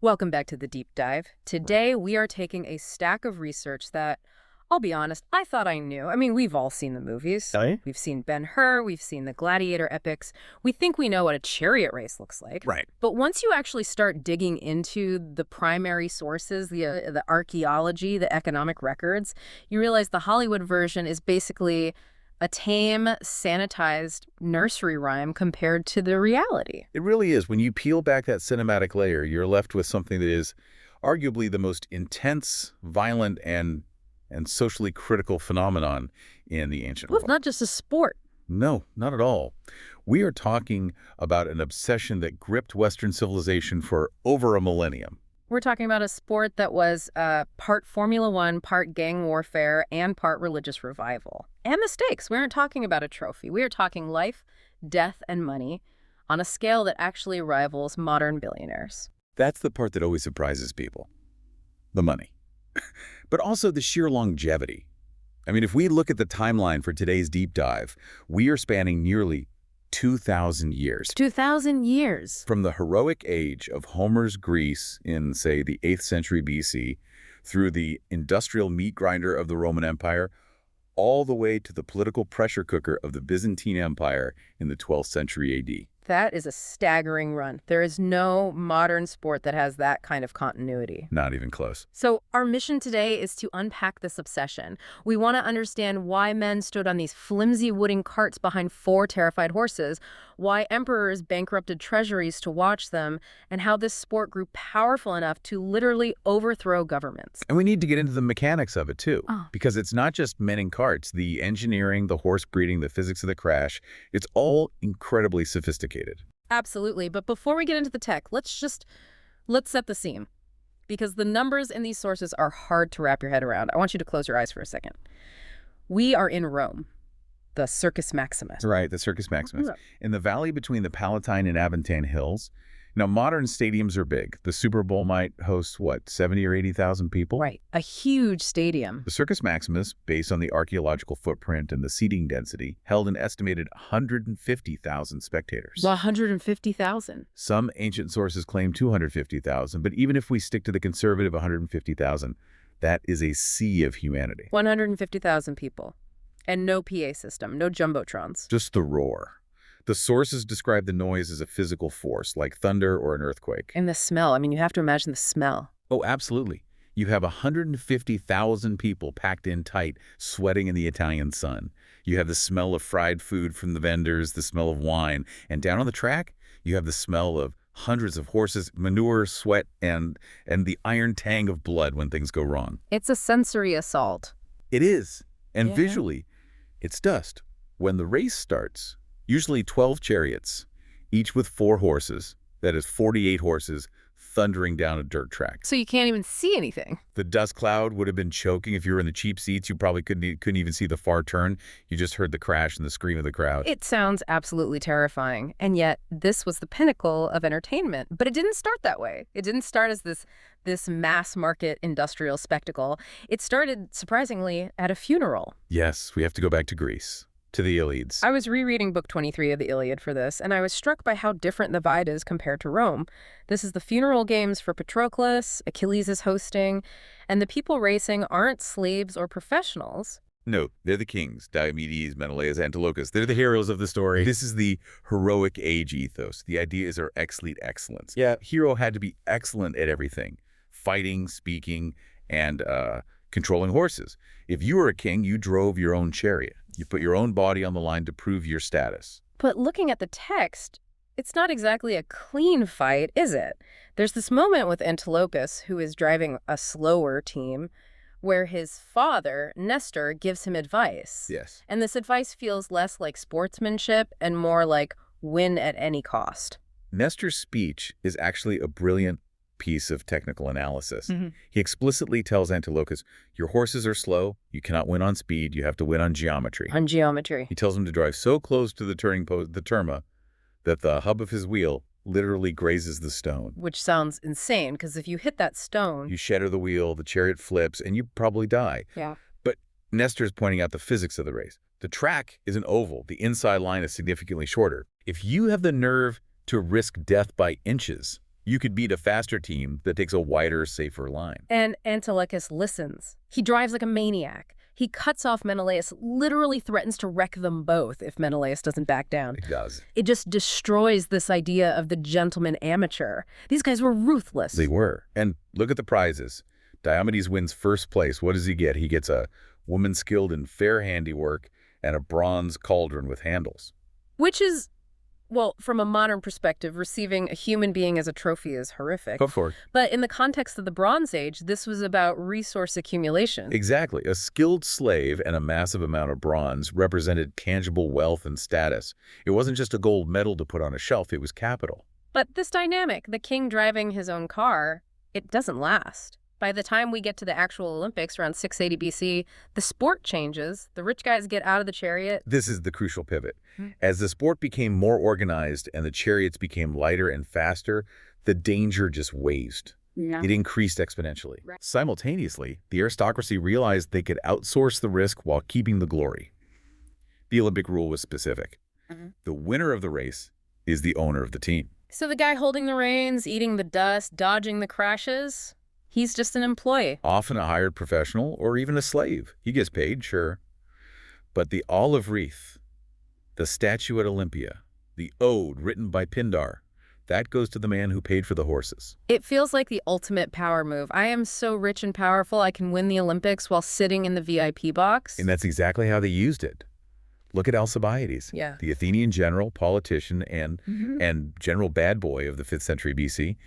Welcome back to the deep dive. Today, we are taking a stack of research that, I'll be honest, I thought I knew. I mean, we've all seen the movies. Oh, yeah? We've seen Ben-Hur, we've seen the gladiator epics. We think we know what a chariot race looks like. Right. But once you actually start digging into the primary sources, the archaeology, the economic records, you realize the Hollywood version is basically a tame, sanitized nursery rhyme compared to the reality. It really is. When you peel back that cinematic layer, you're left with something that is arguably the most intense, violent, and socially critical phenomenon in the ancient Well, it's world. not just a sport. No, not at all. We are talking about an obsession that gripped Western civilization for over a millennium. We're talking about a sport that was part Formula One, part gang warfare, and part religious revival. And the stakes. We aren't talking about a trophy. We are talking life, death, and money on a scale that actually rivals modern billionaires. That's the part that always surprises people. The money. But also the sheer longevity. I mean, if we look at the timeline for today's deep dive, we are spanning nearly 2,000 years. 2,000 years. From the heroic age of Homer's Greece in, say, the 8th century BC, through the industrial meat grinder of the Roman Empire, all the way to the political pressure cooker of the Byzantine Empire in the 12th century AD. That is a staggering run. There is no modern sport that has that kind of continuity. Not even close. So our mission today is to unpack this obsession. We want to understand why men stood on these flimsy wooden carts behind 4 terrified horses, why emperors bankrupted treasuries to watch them, and how this sport grew powerful enough to literally overthrow governments. And we need to get into the mechanics of it, too. Oh. Because it's not just men in carts. The engineering, the horse breeding, the physics of the crash, it's all incredibly sophisticated. Absolutely. But before we get into the tech, let's set the scene. Because the numbers in these sources are hard to wrap your head around. I want you to close your eyes for a second. We are in Rome, the Circus Maximus. Right, the Circus Maximus. In the valley between the Palatine and Aventine Hills. Now, modern stadiums are big. The Super Bowl might host, what, 70 or 80,000 people? Right, a huge stadium. The Circus Maximus, based on the archaeological footprint and the seating density, held an estimated 150,000 spectators. 150,000. Some ancient sources claim 250,000, but even if we stick to the conservative 150,000, that is a sea of humanity. 150,000 people. And no PA system, no jumbotrons. Just the roar. The sources describe the noise as a physical force, like thunder or an earthquake. And the smell. I mean, you have to imagine the smell. Oh, absolutely. You have 150,000 people packed in tight, sweating in the Italian sun. You have the smell of fried food from the vendors, the smell of wine. And down on the track, you have the smell of hundreds of horses, manure, sweat, and the iron tang of blood when things go wrong. It's a sensory assault. It is. And Yeah. visually, it's dust. When the race starts, usually 12 chariots, each with 4 horses, that is 48 horses, thundering down a dirt track. So you can't even see anything. The dust cloud would have been choking. If you were in the cheap seats, you probably couldn't even see the far turn. You just heard the crash and the scream of the crowd. It sounds absolutely terrifying. And yet, this was the pinnacle of entertainment. But it didn't start that way. It didn't start as this mass market industrial spectacle. It started, surprisingly, at a funeral. Yes, we have to go back to Greece, to the Iliads. I was rereading book 23 of the Iliad for this, and I was struck by how different the vibe is compared to Rome. This is the funeral games for Patroclus, Achilles is hosting, and the people racing aren't slaves or professionals. No, they're the kings, Diomedes, Menelaus, Antilochus. They're the heroes of the story. This is the heroic age ethos. The idea is our exlete excellence. Yeah, hero had to be excellent at everything. Fighting, speaking, and controlling horses. If you were a king, you drove your own chariot. You put your own body on the line to prove your status. But looking at the text, it's not exactly a clean fight, is it? There's this moment with Antilochus, who is driving a slower team, where his father, Nestor, gives him advice. Yes. And this advice feels less like sportsmanship and more like win at any cost. Nestor's speech is actually a brilliant piece of technical analysis. He explicitly tells Antilochus, your horses are slow, you cannot win on speed, you have to win on geometry. On geometry. He tells him to drive so close to the turning post, the terma, that the hub of his wheel literally grazes the stone. Which sounds insane, because if you hit that stone... You shatter the wheel, the chariot flips, and you probably die. Yeah. But Nestor's pointing out the physics of the race. The track is an oval. The inside line is significantly shorter. If you have the nerve to risk death by inches, You could beat a faster team that takes a wider, safer line. And Antilochus listens. He drives like a maniac. He cuts off Menelaus, literally threatens to wreck them both if Menelaus doesn't back down. It does. It just destroys this idea of the gentleman amateur. These guys were ruthless. They were. And look at the prizes. Diomedes wins first place. What does he get? He gets a woman skilled in fair handiwork and a bronze cauldron with handles. Which is, well, from a modern perspective, receiving a human being as a trophy is horrific. Go for it. But in the context of the Bronze Age, this was about resource accumulation. Exactly. A skilled slave and a massive amount of bronze represented tangible wealth and status. It wasn't just a gold medal to put on a shelf, it was capital. But this dynamic, the king driving his own car, it doesn't last. By the time we get to the actual Olympics around 680 BC, the sport changes. The rich guys get out of the chariot. This is the crucial pivot. As the sport became more organized and the chariots became lighter and faster, the danger just waved. Yeah. It increased exponentially. Right. Simultaneously, the aristocracy realized they could outsource the risk while keeping the glory. The Olympic rule was specific. The winner of the race is the owner of the team. So the guy holding the reins, eating the dust, dodging the crashes, he's just an employee. Often a hired professional or even a slave. He gets paid, sure. But the olive wreath, the statue at Olympia, the ode written by Pindar, that goes to the man who paid for the horses. It feels like the ultimate power move. I am so rich and powerful, I can win the Olympics while sitting in the VIP box. And that's exactly how they used it. Look at Alcibiades, Yeah. the Athenian general, politician, and general bad boy of the 5th century BC.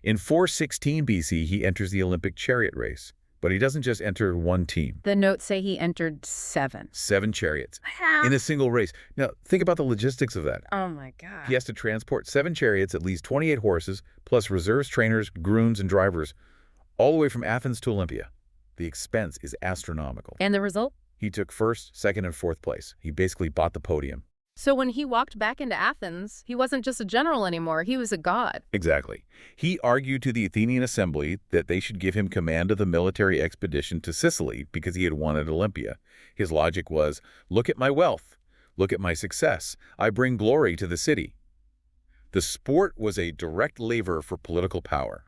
In 416 BC, he enters the Olympic chariot race. But he doesn't just enter one team. The notes say he entered 7. 7 chariots in a single race. Now, think about the logistics of that. Oh my God. He has to transport 7 chariots, at least 28 horses, plus reserves, trainers, grooms, and drivers, all the way from Athens to Olympia. The expense is astronomical. And the result? He took 1st, 2nd, and 4th place. He basically bought the podium. So when he walked back into Athens, he wasn't just a general anymore, he was a god. Exactly. He argued to the Athenian assembly that they should give him command of the military expedition to Sicily because he had won at Olympia. His logic was, look at my wealth. Look at my success. I bring glory to the city. The sport was a direct lever for political power.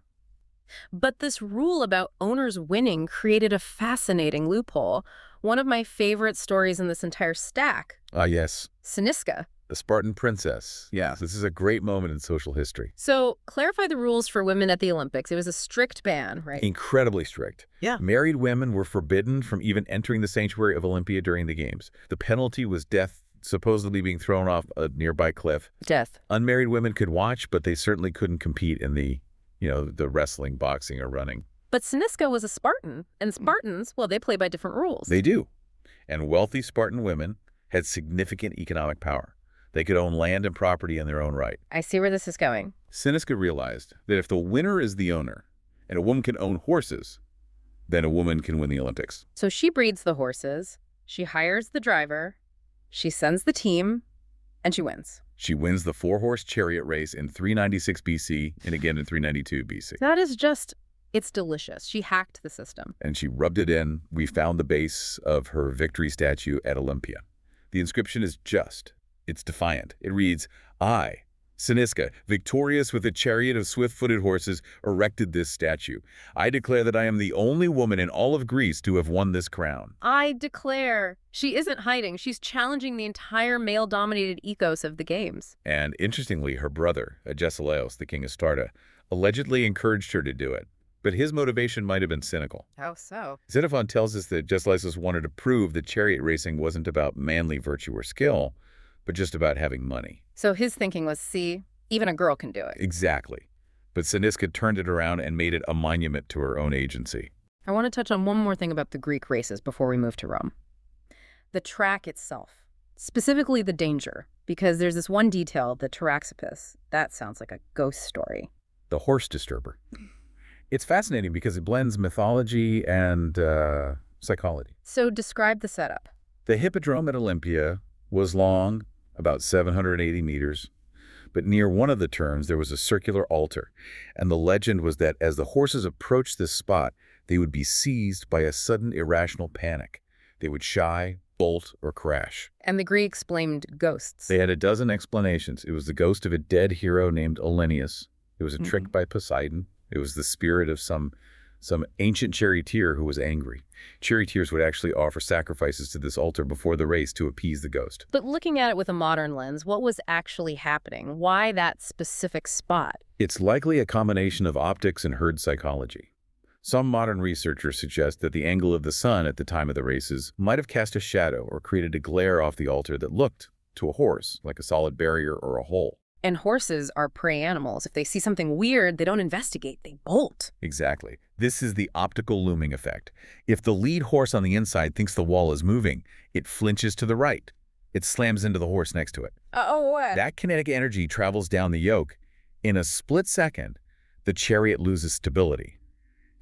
But this rule about owners winning created a fascinating loophole. One of my favorite stories in this entire stack. Yes. Cynisca. The Spartan princess. Yeah, this is a great moment in social history. So, clarify the rules for women at the Olympics. It was a strict ban, right? Incredibly strict. Yeah. Married women were forbidden from even entering the sanctuary of Olympia during the games. The penalty was death, supposedly being thrown off a nearby cliff. Death. Unmarried women could watch, but they certainly couldn't compete in the wrestling, boxing, or running. But Cynisca was a Spartan, and Spartans, well, they play by different rules. They do. And wealthy Spartan women had significant economic power. They could own land and property in their own right. I see where this is going. Cynisca realized that if the winner is the owner, and a woman can own horses, then a woman can win the Olympics. So she breeds the horses, she hires the driver, she sends the team, and she wins. She wins the 4-horse chariot race in 396 BC and again in 392 BC. That is just, it's delicious. She hacked the system. And she rubbed it in. We found the base of her victory statue at Olympia. The inscription is just. It's defiant. It reads, I, Cynisca, victorious with a chariot of swift-footed horses, erected this statue. I declare that I am the only woman in all of Greece to have won this crown. I declare. She isn't hiding. She's challenging the entire male-dominated ecos of the games. And interestingly, her brother, Agesilaus, the king of Sparta, allegedly encouraged her to do it. But his motivation might have been cynical. How so? Xenophon tells us that Agesilaus wanted to prove that chariot racing wasn't about manly virtue or skill, but just about having money. So his thinking was, see, even a girl can do it. Exactly. But Cynisca turned it around and made it a monument to her own agency. I want to touch on one more thing about the Greek races before we move to Rome. The track itself, specifically the danger, because there's this one detail, the Taraxippus. That sounds like a ghost story. The horse disturber. It's fascinating because it blends mythology and psychology. So describe the setup. The hippodrome at Olympia was long, about 780 meters, but near one of the turns there was a circular altar, and the legend was that as the horses approached this spot, they would be seized by a sudden irrational panic. They would shy, bolt, or crash. And the Greeks blamed ghosts. They had a dozen explanations. It was the ghost of a dead hero named Olennius, It was a trick by Poseidon. It was the spirit of some ancient charioteer who was angry. Charioteers would actually offer sacrifices to this altar before the race to appease the ghost. But looking at it with a modern lens, what was actually happening? Why that specific spot? It's likely a combination of optics and herd psychology. Some modern researchers suggest that the angle of the sun at the time of the races might have cast a shadow or created a glare off the altar that looked, to a horse, like a solid barrier or a hole. And horses are prey animals. If they see something weird, they don't investigate, they bolt. Exactly. This is the optical looming effect. If the lead horse on the inside thinks the wall is moving, it flinches to the right. It slams into the horse next to it. Oh, what? That kinetic energy travels down the yoke. In a split second, the chariot loses stability.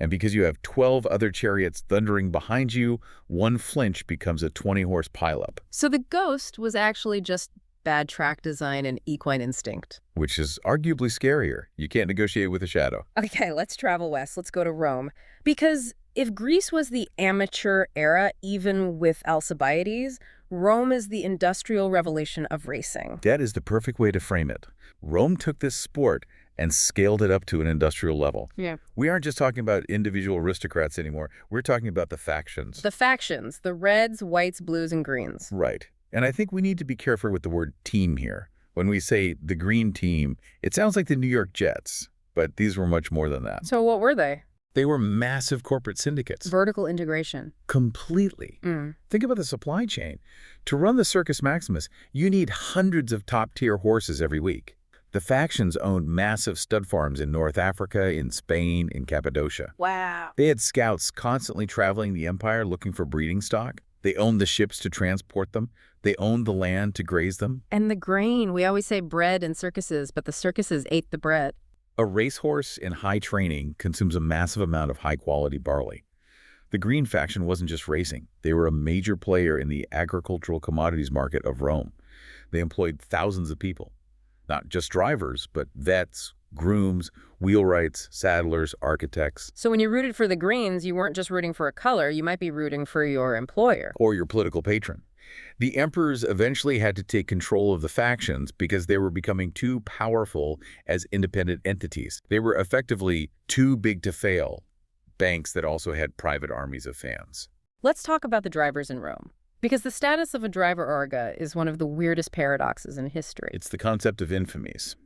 And because you have 12 other chariots thundering behind you, one flinch becomes a 20-horse pileup. So the ghost was actually just bad track design and equine instinct. Which is arguably scarier. You can't negotiate with a shadow. Okay, let's travel west. Let's go to Rome. Because if Greece was the amateur era, even with Alcibiades, Rome is the industrial revolution of racing. That is the perfect way to frame it. Rome took this sport and scaled it up to an industrial level. Yeah. We aren't just talking about individual aristocrats anymore. We're talking about the factions. The factions, the reds, whites, blues, and greens. Right. And I think we need to be careful with the word team here. When we say the green team, it sounds like the New York Jets, but these were much more than that. So what were they? They were massive corporate syndicates. Vertical integration. Completely. Think about the supply chain. To run the Circus Maximus, you need hundreds of top-tier horses every week. The factions owned massive stud farms in North Africa, in Spain, in Cappadocia. Wow. They had scouts constantly traveling the empire looking for breeding stock. They owned the ships to transport them. They owned the land to graze them. And the grain. We always say bread in circuses, but the circuses ate the bread. A racehorse in high training consumes a massive amount of high-quality barley. The Green faction wasn't just racing. They were a major player in the agricultural commodities market of Rome. They employed thousands of people. Not just drivers, but vets, grooms, wheelwrights, saddlers, architects. So when you rooted for the Greens, you weren't just rooting for a color, you might be rooting for your employer. Or your political patron. The emperors eventually had to take control of the factions because they were becoming too powerful as independent entities. They were effectively too big to fail, banks that also had private armies of fans. Let's talk about the drivers in Rome. Because the status of a driver orga is one of the weirdest paradoxes in history. It's the concept of infamies.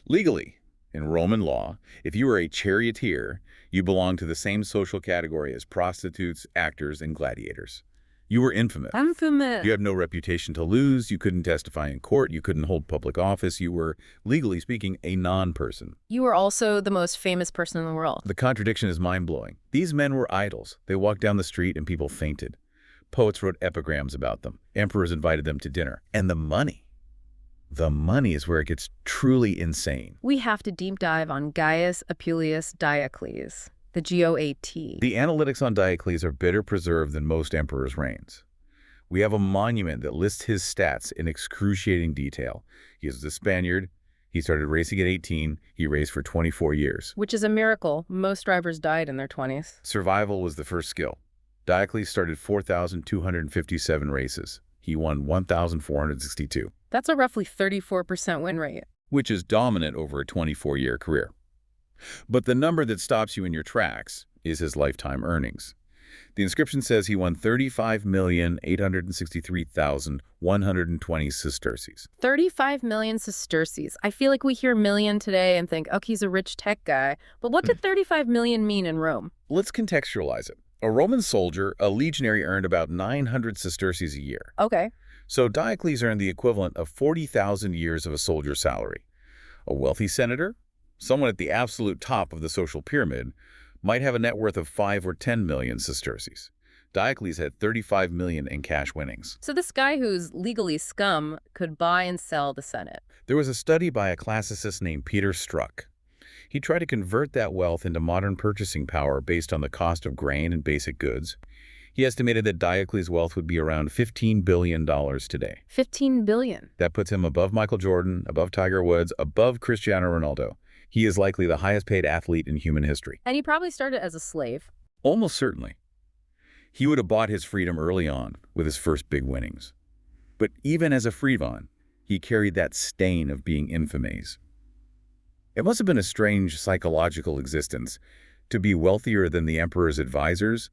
Legally, in Roman law, if you were a charioteer, you belonged to the same social category as prostitutes, actors, and gladiators. You were infamous. Infamous. You had no reputation to lose. You couldn't testify in court. You couldn't hold public office. You were, legally speaking, a non-person. You were also the most famous person in the world. The contradiction is mind-blowing. These men were idols. They walked down the street and people fainted. Poets wrote epigrams about them. Emperors invited them to dinner. And the money is where it gets truly insane. We have to deep dive on Gaius Appuleius Diocles, the GOAT. The analytics on Diocles are better preserved than most emperors' reigns. We have a monument that lists his stats in excruciating detail. He is a Spaniard. He started racing at 18. He raced for 24 years. Which is a miracle. Most drivers died in their 20s. Survival was the first skill. Diocles started 4,257 races. He won 1,462. That's a roughly 34% win rate. Which is dominant over a 24-year career. But the number that stops you in your tracks is his lifetime earnings. The inscription says he won 35,863,120 sesterces. 35 million sesterces. I feel like we hear million today and think, okay, he's a rich tech guy. But what did 35 million mean in Rome? Let's contextualize it. A Roman soldier, a legionary, earned about 900 sesterces a year. Okay. So Diocles earned the equivalent of 40,000 years of a soldier's salary. A wealthy senator, someone at the absolute top of the social pyramid, might have a net worth of 5 or 10 million sesterces. Diocles had 35 million in cash winnings. So this guy who's legally scum could buy and sell the Senate. There was a study by a classicist named Peter Struck. He tried to convert that wealth into modern purchasing power based on the cost of grain and basic goods. He estimated that Diocles' wealth would be around $15 billion today. 15 billion. That puts him above Michael Jordan, above Tiger Woods, above Cristiano Ronaldo. He is likely the highest paid athlete in human history. And he probably started as a slave. Almost certainly. He would have bought his freedom early on with his first big winnings. But even as a freedman, he carried that stain of being infamous. It must have been a strange psychological existence to be wealthier than the emperor's advisors,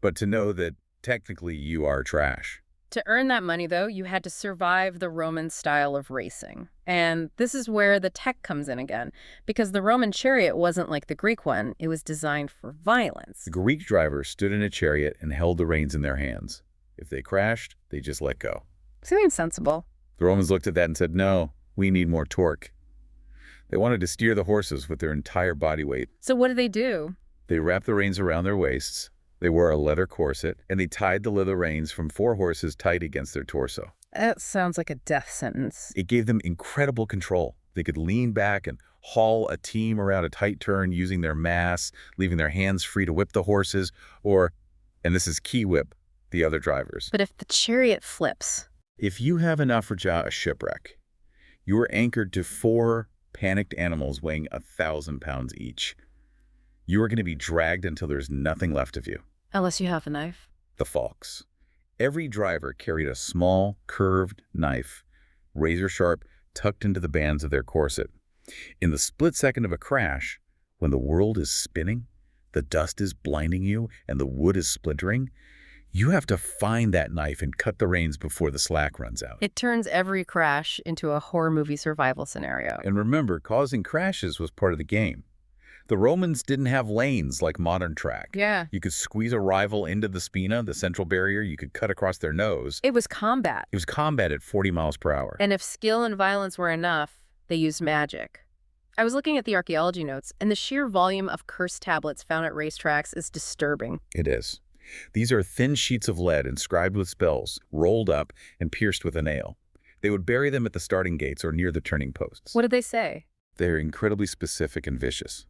but to know that technically you are trash. To earn that money, though, you had to survive the Roman style of racing. And this is where the tech comes in again, because the Roman chariot wasn't like the Greek one. It was designed for violence. The Greek driver stood in a chariot and held the reins in their hands. If they crashed, they just let go. Seems sensible. The Romans looked at that and said, no, we need more torque. They wanted to steer the horses with their entire body weight. So what did they do? They wrapped the reins around their waists. They wore a leather corset, and they tied the leather reins from 4 horses tight against their torso. That sounds like a death sentence. It gave them incredible control. They could lean back and haul a team around a tight turn using their mass, leaving their hands free to whip the horses, or, and this is key, whip the other drivers. But if the chariot flips? If you have a naufragé, a shipwreck, you are anchored to 4 panicked animals weighing 1,000 pounds each. You are going to be dragged until there's nothing left of you. Unless you have a knife. The Falks. Every driver carried a small, curved knife, razor sharp, tucked into the bands of their corset. In the split second of a crash, when the world is spinning, the dust is blinding you, and the wood is splintering, you have to find that knife and cut the reins before the slack runs out. It turns every crash into a horror movie survival scenario. And remember, causing crashes was part of the game. The Romans didn't have lanes like modern track. Yeah. You could squeeze a rival into the spina, the central barrier. You could cut across their nose. It was combat. It was combat at 40 miles per hour. And if skill and violence were enough, they used magic. I was looking at the archaeology notes, and the sheer volume of curse tablets found at racetracks is disturbing. It is. These are thin sheets of lead inscribed with spells, rolled up and pierced with a nail. They would bury them at the starting gates or near the turning posts. What did they say? They're incredibly specific and vicious.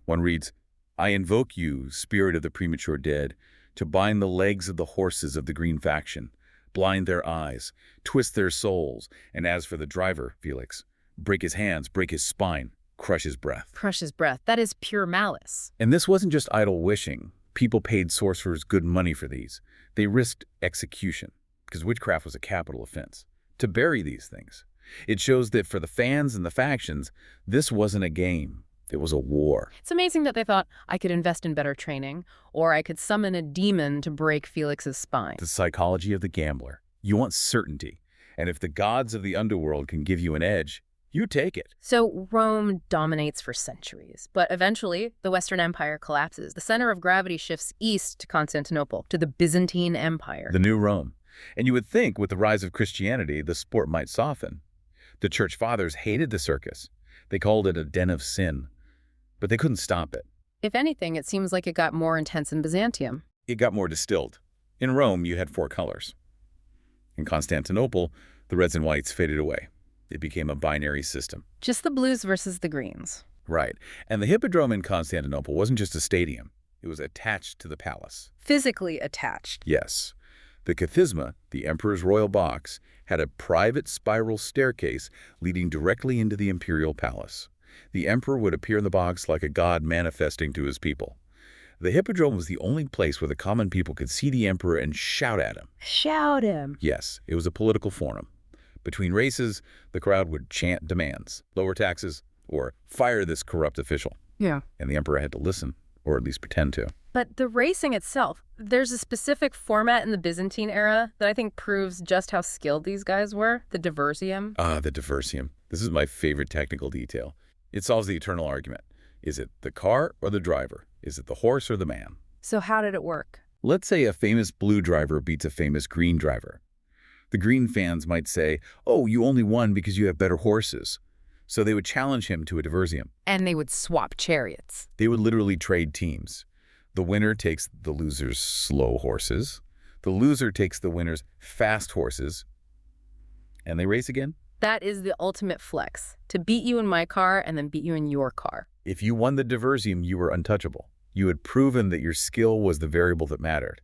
One reads, I invoke you, spirit of the premature dead, to bind the legs of the horses of the green faction, blind their eyes, twist their souls, and as for the driver, Felix, break his hands, break his spine, crush his breath. Crush his breath. That is pure malice. And this wasn't just idle wishing. People paid sorcerers good money for these. They risked execution, because witchcraft was a capital offense, to bury these things. It shows that for the fans and the factions, this wasn't a game. It was a war. It's amazing that they thought, I could invest in better training, or I could summon a demon to break Felix's spine. The psychology of the gambler. You want certainty. And if the gods of the underworld can give you an edge, you take it. So Rome dominates for centuries, but eventually the Western Empire collapses. The center of gravity shifts east to Constantinople, to the Byzantine Empire. The new Rome. And you would think with the rise of Christianity, the sport might soften. The church fathers hated the circus. They called it a den of sin. But they couldn't stop it. If anything, it seems like it got more intense in Byzantium. It got more distilled. In Rome, you had 4 colors. In Constantinople, the reds and whites faded away. It became a binary system. Just the blues versus the greens. Right. And the Hippodrome in Constantinople wasn't just a stadium. It was attached to the palace. Physically attached. Yes. The Kathisma, the emperor's royal box, had a private spiral staircase leading directly into the imperial palace. The emperor would appear in the box like a god manifesting to his people. The Hippodrome was the only place where the common people could see the emperor and shout at him. Shout him. Yes, it was a political forum. Between races, the crowd would chant demands, lower taxes, or fire this corrupt official. Yeah. And the emperor had to listen, or at least pretend to. But the racing itself, there's a specific format in the Byzantine era that I think proves just how skilled these guys were, the diversium. Ah, the diversium. This is my favorite technical detail. It solves the eternal argument. Is it the car or the driver? Is it the horse or the man? So how did it work? Let's say a famous blue driver beats a famous green driver. The green fans might say, oh, you only won because you have better horses. So they would challenge him to a diversium. And they would swap chariots. They would literally trade teams. The winner takes the loser's slow horses. The loser takes the winner's fast horses. And they race again. That is the ultimate flex, to beat you in my car and then beat you in your car. If you won the diversium, you were untouchable. You had proven that your skill was the variable that mattered.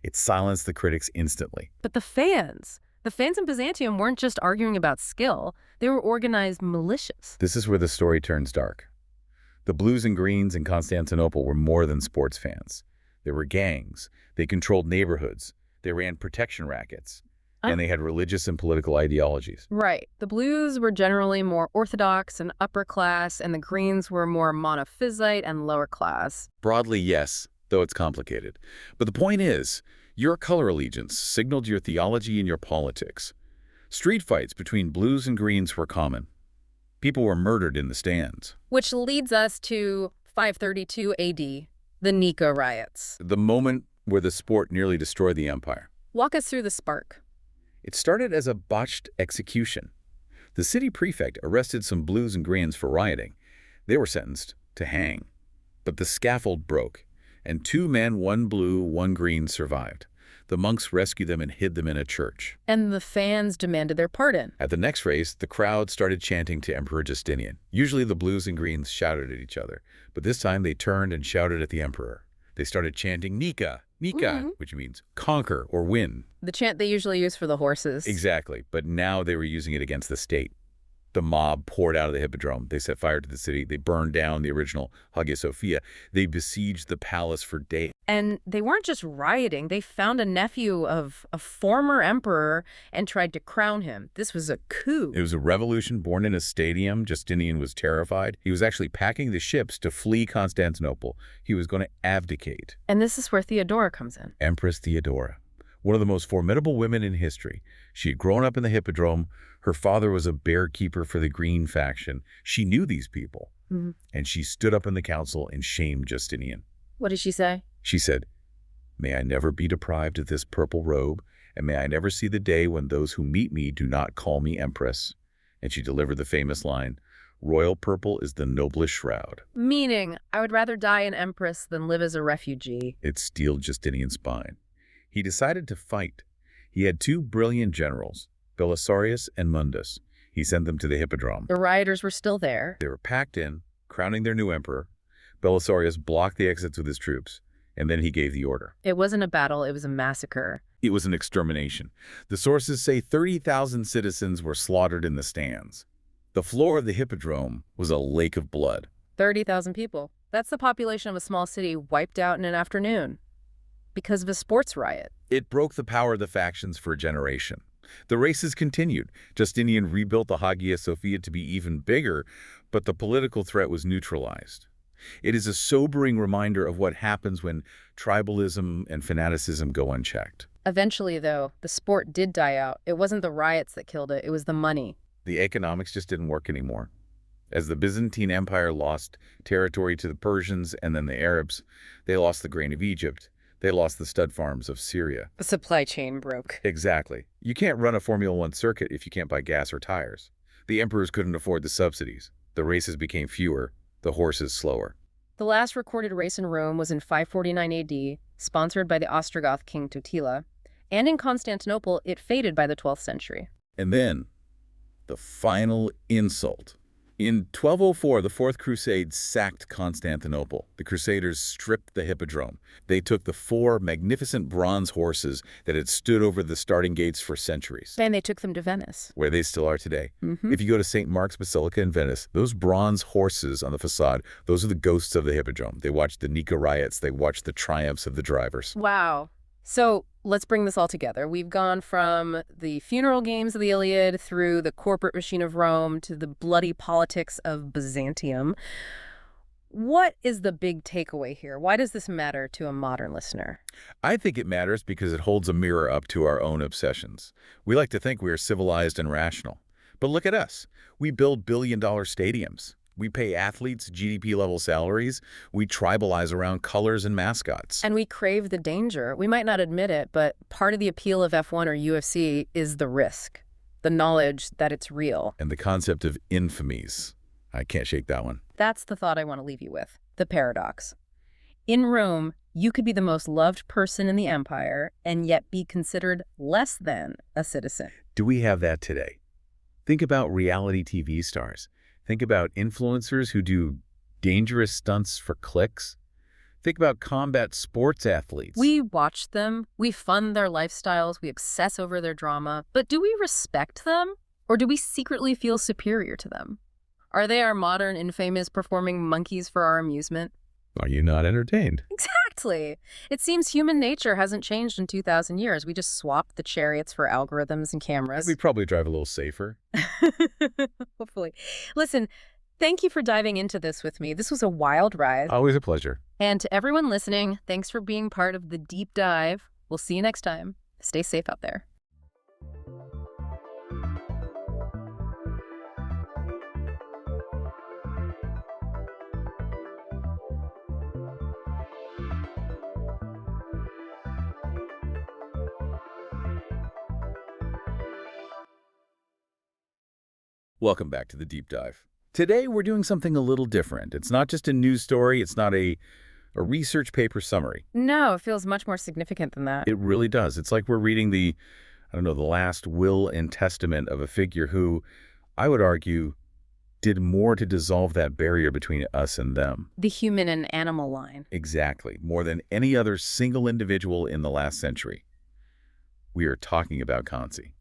It silenced the critics instantly. But the fans in Byzantium weren't just arguing about skill. They were organized militias. This is where the story turns dark. The blues and greens in Constantinople were more than sports fans. They were gangs. They controlled neighborhoods. They ran protection rackets. and they had religious and political ideologies. Right. The blues were generally more orthodox and upper class, and the greens were more monophysite and lower class. Broadly, yes, though it's complicated. But the point is, your color allegiance signaled your theology and your politics. Street fights between blues and greens were common. People were murdered in the stands. Which leads us to 532 AD, the Nika riots. The moment where the sport nearly destroyed the empire. Walk us through the spark. It started as a botched execution. The city prefect arrested some blues and greens for rioting. They were sentenced to hang. But the scaffold broke, and 2 men, 1 blue, 1 green, survived. The monks rescued them and hid them in a church. And the fans demanded their pardon. At the next race, the crowd started chanting to Emperor Justinian. Usually the blues and greens shouted at each other, but this time they turned and shouted at the emperor. They started chanting Nika, Nika, which means conquer or win. The chant they usually use for the horses. Exactly, but now they were using it against the state. The mob poured out of the Hippodrome. They set fire to the city. They burned down the original Hagia Sophia. They besieged the palace for days. And they weren't just rioting. They found a nephew of a former emperor and tried to crown him. This was a coup. It was a revolution born in a stadium. Justinian was terrified. He was actually packing the ships to flee Constantinople. He was going to abdicate. And this is where Theodora comes in. Empress Theodora, one of the most formidable women in history. She had grown up in the Hippodrome. Her father was a bear keeper for the Green faction. She knew these people, and she stood up in the council and shamed Justinian. What did she say? She said, "May I never be deprived of this purple robe, and may I never see the day when those who meet me do not call me empress." And she delivered the famous line, "Royal purple is the noblest shroud." Meaning, I would rather die an empress than live as a refugee. It steeled Justinian's spine. He decided to fight. He had 2 brilliant generals, Belisarius and Mundus. He sent them to the Hippodrome. The rioters were still there. They were packed in, crowning their new emperor. Belisarius blocked the exits with his troops, and then he gave the order. It wasn't a battle, it was a massacre. It was an extermination. The sources say 30,000 citizens were slaughtered in the stands. The floor of the Hippodrome was a lake of blood. 30,000 people. That's the population of a small city wiped out in an afternoon. Because of a sports riot. It broke the power of the factions for a generation. The races continued. Justinian rebuilt the Hagia Sophia to be even bigger, but the political threat was neutralized. It is a sobering reminder of what happens when tribalism and fanaticism go unchecked. Eventually, though, the sport did die out. It wasn't the riots that killed it, it was the money. The economics just didn't work anymore. As the Byzantine Empire lost territory to the Persians and then the Arabs, they lost the grain of Egypt. They lost the stud farms of Syria. The supply chain broke. Exactly. You can't run a Formula One circuit if you can't buy gas or tires. The emperors couldn't afford the subsidies. The races became fewer, the horses slower. The last recorded race in Rome was in 549 AD, sponsored by the Ostrogoth king Totila, and in Constantinople, it faded by the 12th century. And then, the final insult. In 1204, the Fourth Crusade sacked Constantinople. The Crusaders stripped the Hippodrome. They took the 4 magnificent bronze horses that had stood over the starting gates for centuries. And they took them to Venice. Where they still are today. If you go to St. Mark's Basilica in Venice, those bronze horses on the facade, those are the ghosts of the Hippodrome. They watched the Nika riots. They watched the triumphs of the drivers. Wow. So let's bring this all together. We've gone from the funeral games of the Iliad through the corporate machine of Rome to the bloody politics of Byzantium. What is the big takeaway here? Why does this matter to a modern listener? I think it matters because it holds a mirror up to our own obsessions. We like to think we are civilized and rational. But look at us. We build billion-dollar stadiums. We pay athletes GDP-level salaries. We tribalize around colors and mascots. And we crave the danger. We might not admit it, but part of the appeal of F1 or UFC is the risk, the knowledge that it's real. And the concept of infamies. I can't shake that one. That's the thought I want to leave you with, the paradox. In Rome, you could be the most loved person in the empire and yet be considered less than a citizen. Do we have that today? Think about reality TV stars. Think about influencers who do dangerous stunts for clicks. Think about combat sports athletes. We watch them, we fund their lifestyles, we obsess over their drama, but do we respect them? Or do we secretly feel superior to them? Are they our modern infamous performing monkeys for our amusement? Are you not entertained? Exactly. Exactly. It seems human nature hasn't changed in 2,000 years. We just swapped the chariots for algorithms and We cameras. probably drive a little safer. Hopefully. Listen, thank you for diving into this with me. This was a wild ride. Always a pleasure. And to everyone listening, thanks for being part of the deep dive. We'll see you next time. Stay safe out there. Welcome back to the Deep Dive. Today, we're doing something a little different. It's not just a news story. It's not a research paper summary. No, it feels much more significant than that. It really does. It's like we're reading the last will and testament of a figure who, I would argue, did more to dissolve that barrier between us and them. The human and animal line. Exactly. More than any other single individual in the last century. We are talking about Kanzi.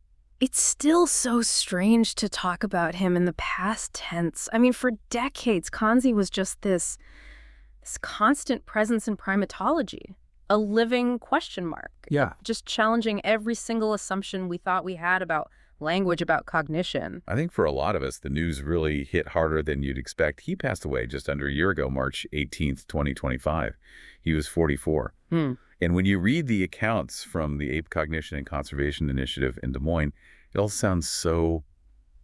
It's still so strange to talk about him in the past tense. I mean, for decades, Kanzi was just this constant presence in primatology, a living question mark. Yeah. Just challenging every single assumption we thought we had about language, about cognition. I think for a lot of us, the news really hit harder than you'd expect. He passed away just under a year ago, March 18th, 2025. He was 44. And when you read the accounts from the Ape Cognition and Conservation Initiative in Des Moines, it all sounds so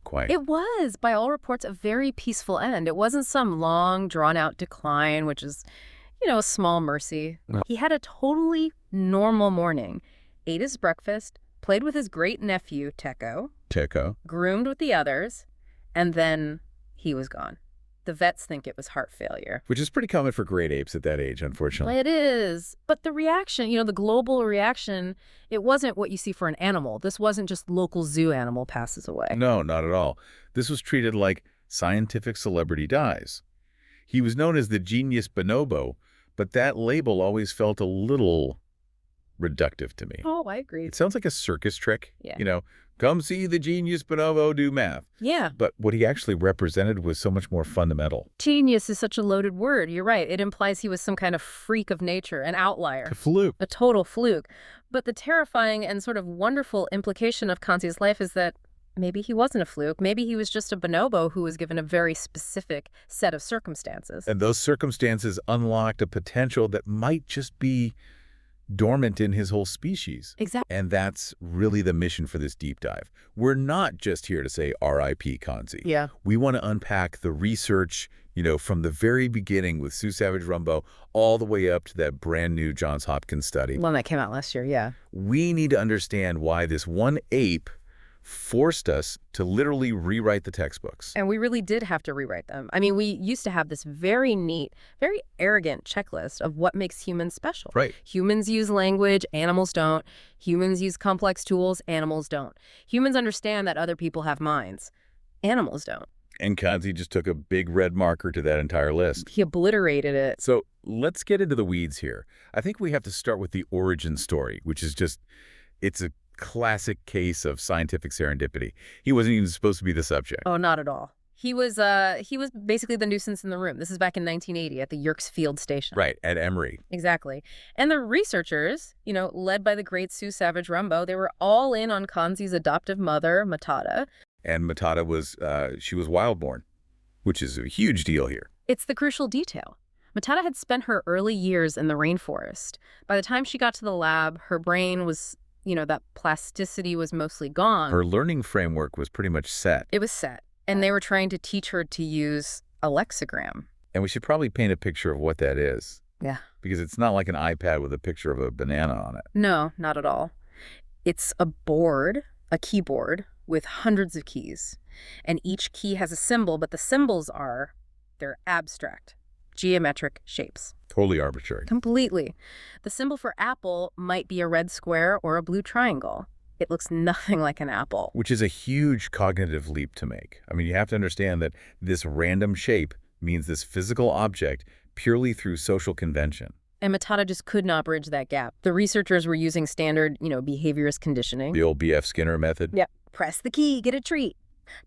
quiet. It was, by all reports, a very peaceful end. It wasn't some long, drawn-out decline, which is, a small mercy. No. He had a totally normal morning, ate his breakfast, played with his great-nephew, Teco. groomed with the others, and then he was gone. The vets think it was heart failure. Which is pretty common for great apes at that age, unfortunately. It is. But the reaction, the global reaction, it wasn't what you see for an animal. This wasn't just local zoo animal passes away. No, not at all. This was treated like scientific celebrity dies. He was known as the genius bonobo, but that label always felt a little reductive to me. Oh, I agree. It sounds like a circus trick. Yeah. Come see the genius bonobo do math. Yeah. But what he actually represented was so much more fundamental. Genius is such a loaded word. You're right. It implies he was some kind of freak of nature, an outlier. A fluke. A total fluke. But the terrifying and sort of wonderful implication of Kanzi's life is that maybe he wasn't a fluke. Maybe he was just a bonobo who was given a very specific set of circumstances. And those circumstances unlocked a potential that might just be dormant in his whole species. Exactly. And that's really the mission for this deep dive. We're not just here to say R.I.P. Kanzi. Yeah. We want to unpack the research, from the very beginning with Sue Savage-Rumbaugh all the way up to that brand new Johns Hopkins study. One that came out last year, yeah. We need to understand why this one ape forced us to literally rewrite the textbooks. And we really did have to rewrite them. I mean, we used to have this very neat, very arrogant checklist of what makes humans special. Right. Humans use language, animals don't. Humans use complex tools, animals don't. Humans understand that other people have minds. Animals don't. And Kanzi just took a big red marker to that entire list. He obliterated it. So let's get into the weeds here. I think we have to start with the origin story, which is it's a classic case of scientific serendipity. He wasn't even supposed to be the subject. Oh, not at all. He was basically the nuisance in the room. This is back in 1980 at the Yerkes Field Station. Right, at Emory. Exactly. And the researchers, led by the great Sue Savage-Rumbaugh, they were all in on Kanzi's adoptive mother, Matata. And Matata was wild-born, which is a huge deal here. It's the crucial detail. Matata had spent her early years in the rainforest. By the time she got to the lab, her brain was, that plasticity was mostly gone. Her learning framework was pretty much set. It was set. And they were trying to teach her to use a lexigram. And we should probably paint a picture of what that is. Yeah. Because it's not like an iPad with a picture of a banana on it. No, not at all. It's a board, a keyboard, with hundreds of keys. And each key has a symbol, but the symbols they're abstract, geometric shapes. Totally arbitrary. Completely. The symbol for apple might be a red square or a blue triangle. It looks nothing like an apple. Which is a huge cognitive leap to make. I mean, you have to understand that this random shape means this physical object purely through social convention. And Matata just could not bridge that gap. The researchers were using standard, behaviorist conditioning. The old B.F. Skinner method. Yep. Press the key, get a treat.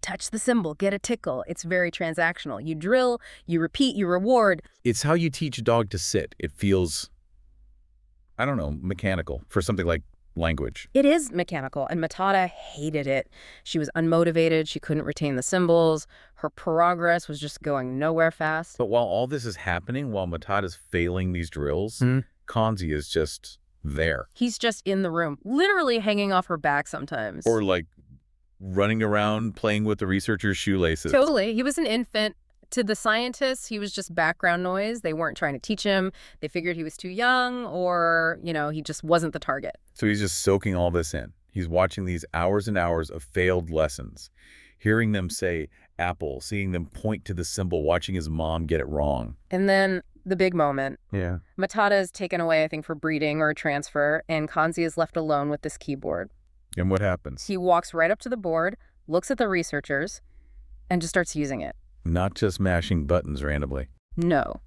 Touch the symbol, get a tickle. It's very transactional. You drill, you repeat, you reward. It's how you teach a dog to sit. It feels I don't know, mechanical for something like language. It is mechanical, and Matata hated it. She was unmotivated. She couldn't retain the symbols. Her progress was just going nowhere fast. But while all this is happening, while Matata's failing these drills, Kanzi is just there. He's just in the room, literally hanging off her back sometimes. Or like running around playing with the researcher's shoelaces. Totally. He was an infant. To the scientists, he was just background noise. They weren't trying to teach him. They figured he was too young or, he just wasn't the target. So he's just soaking all this in. He's watching these hours and hours of failed lessons, hearing them say apple, seeing them point to the symbol, watching his mom get it wrong. And then the big moment. Yeah. Matata is taken away, I think, for breeding or a transfer, and Kanzi is left alone with this keyboard. And what happens? He walks right up to the board, looks at the researchers, and just starts using it. Not just mashing buttons randomly. No.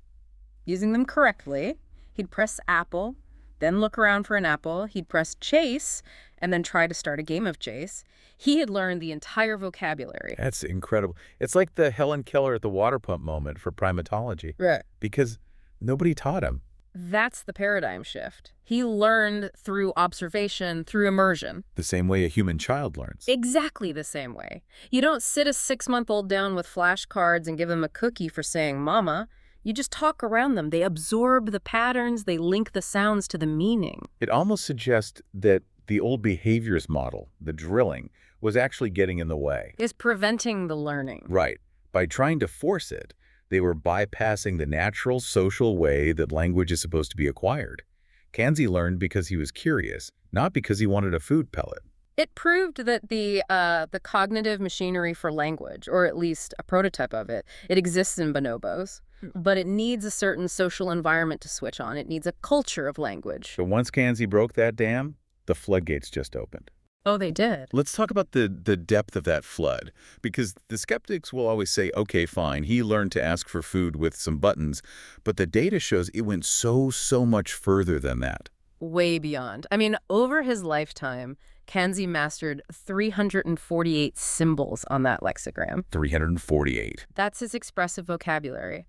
Using them correctly. He'd press apple, then look around for an apple. He'd press chase, and then try to start a game of chase. He had learned the entire vocabulary. That's incredible. It's like the Helen Keller at the water pump moment for primatology. Right. Because nobody taught him. That's the paradigm shift. He learned through observation, through immersion. The same way a human child learns. Exactly the same way. You don't sit a 6-month-old down with flashcards and give them a cookie for saying mama. You just talk around them. They absorb the patterns. They link the sounds to the meaning. It almost suggests that the old behaviors model, the drilling, was actually getting in the way. It's preventing the learning. Right. By trying to force it, they were bypassing the natural social way that language is supposed to be acquired. Kanzi learned because he was curious, not because he wanted a food pellet. It proved that the cognitive machinery for language, or at least a prototype of it, it exists in bonobos, but it needs a certain social environment to switch on. It needs a culture of language. But once Kanzi broke that dam, the floodgates just opened. Oh, they did. Let's talk about the depth of that flood, because the skeptics will always say, okay, fine, he learned to ask for food with some buttons, but the data shows it went so much further than that. Way beyond. I mean, over his lifetime, Kanzi mastered 348 symbols on that lexigram. 348. That's his expressive vocabulary.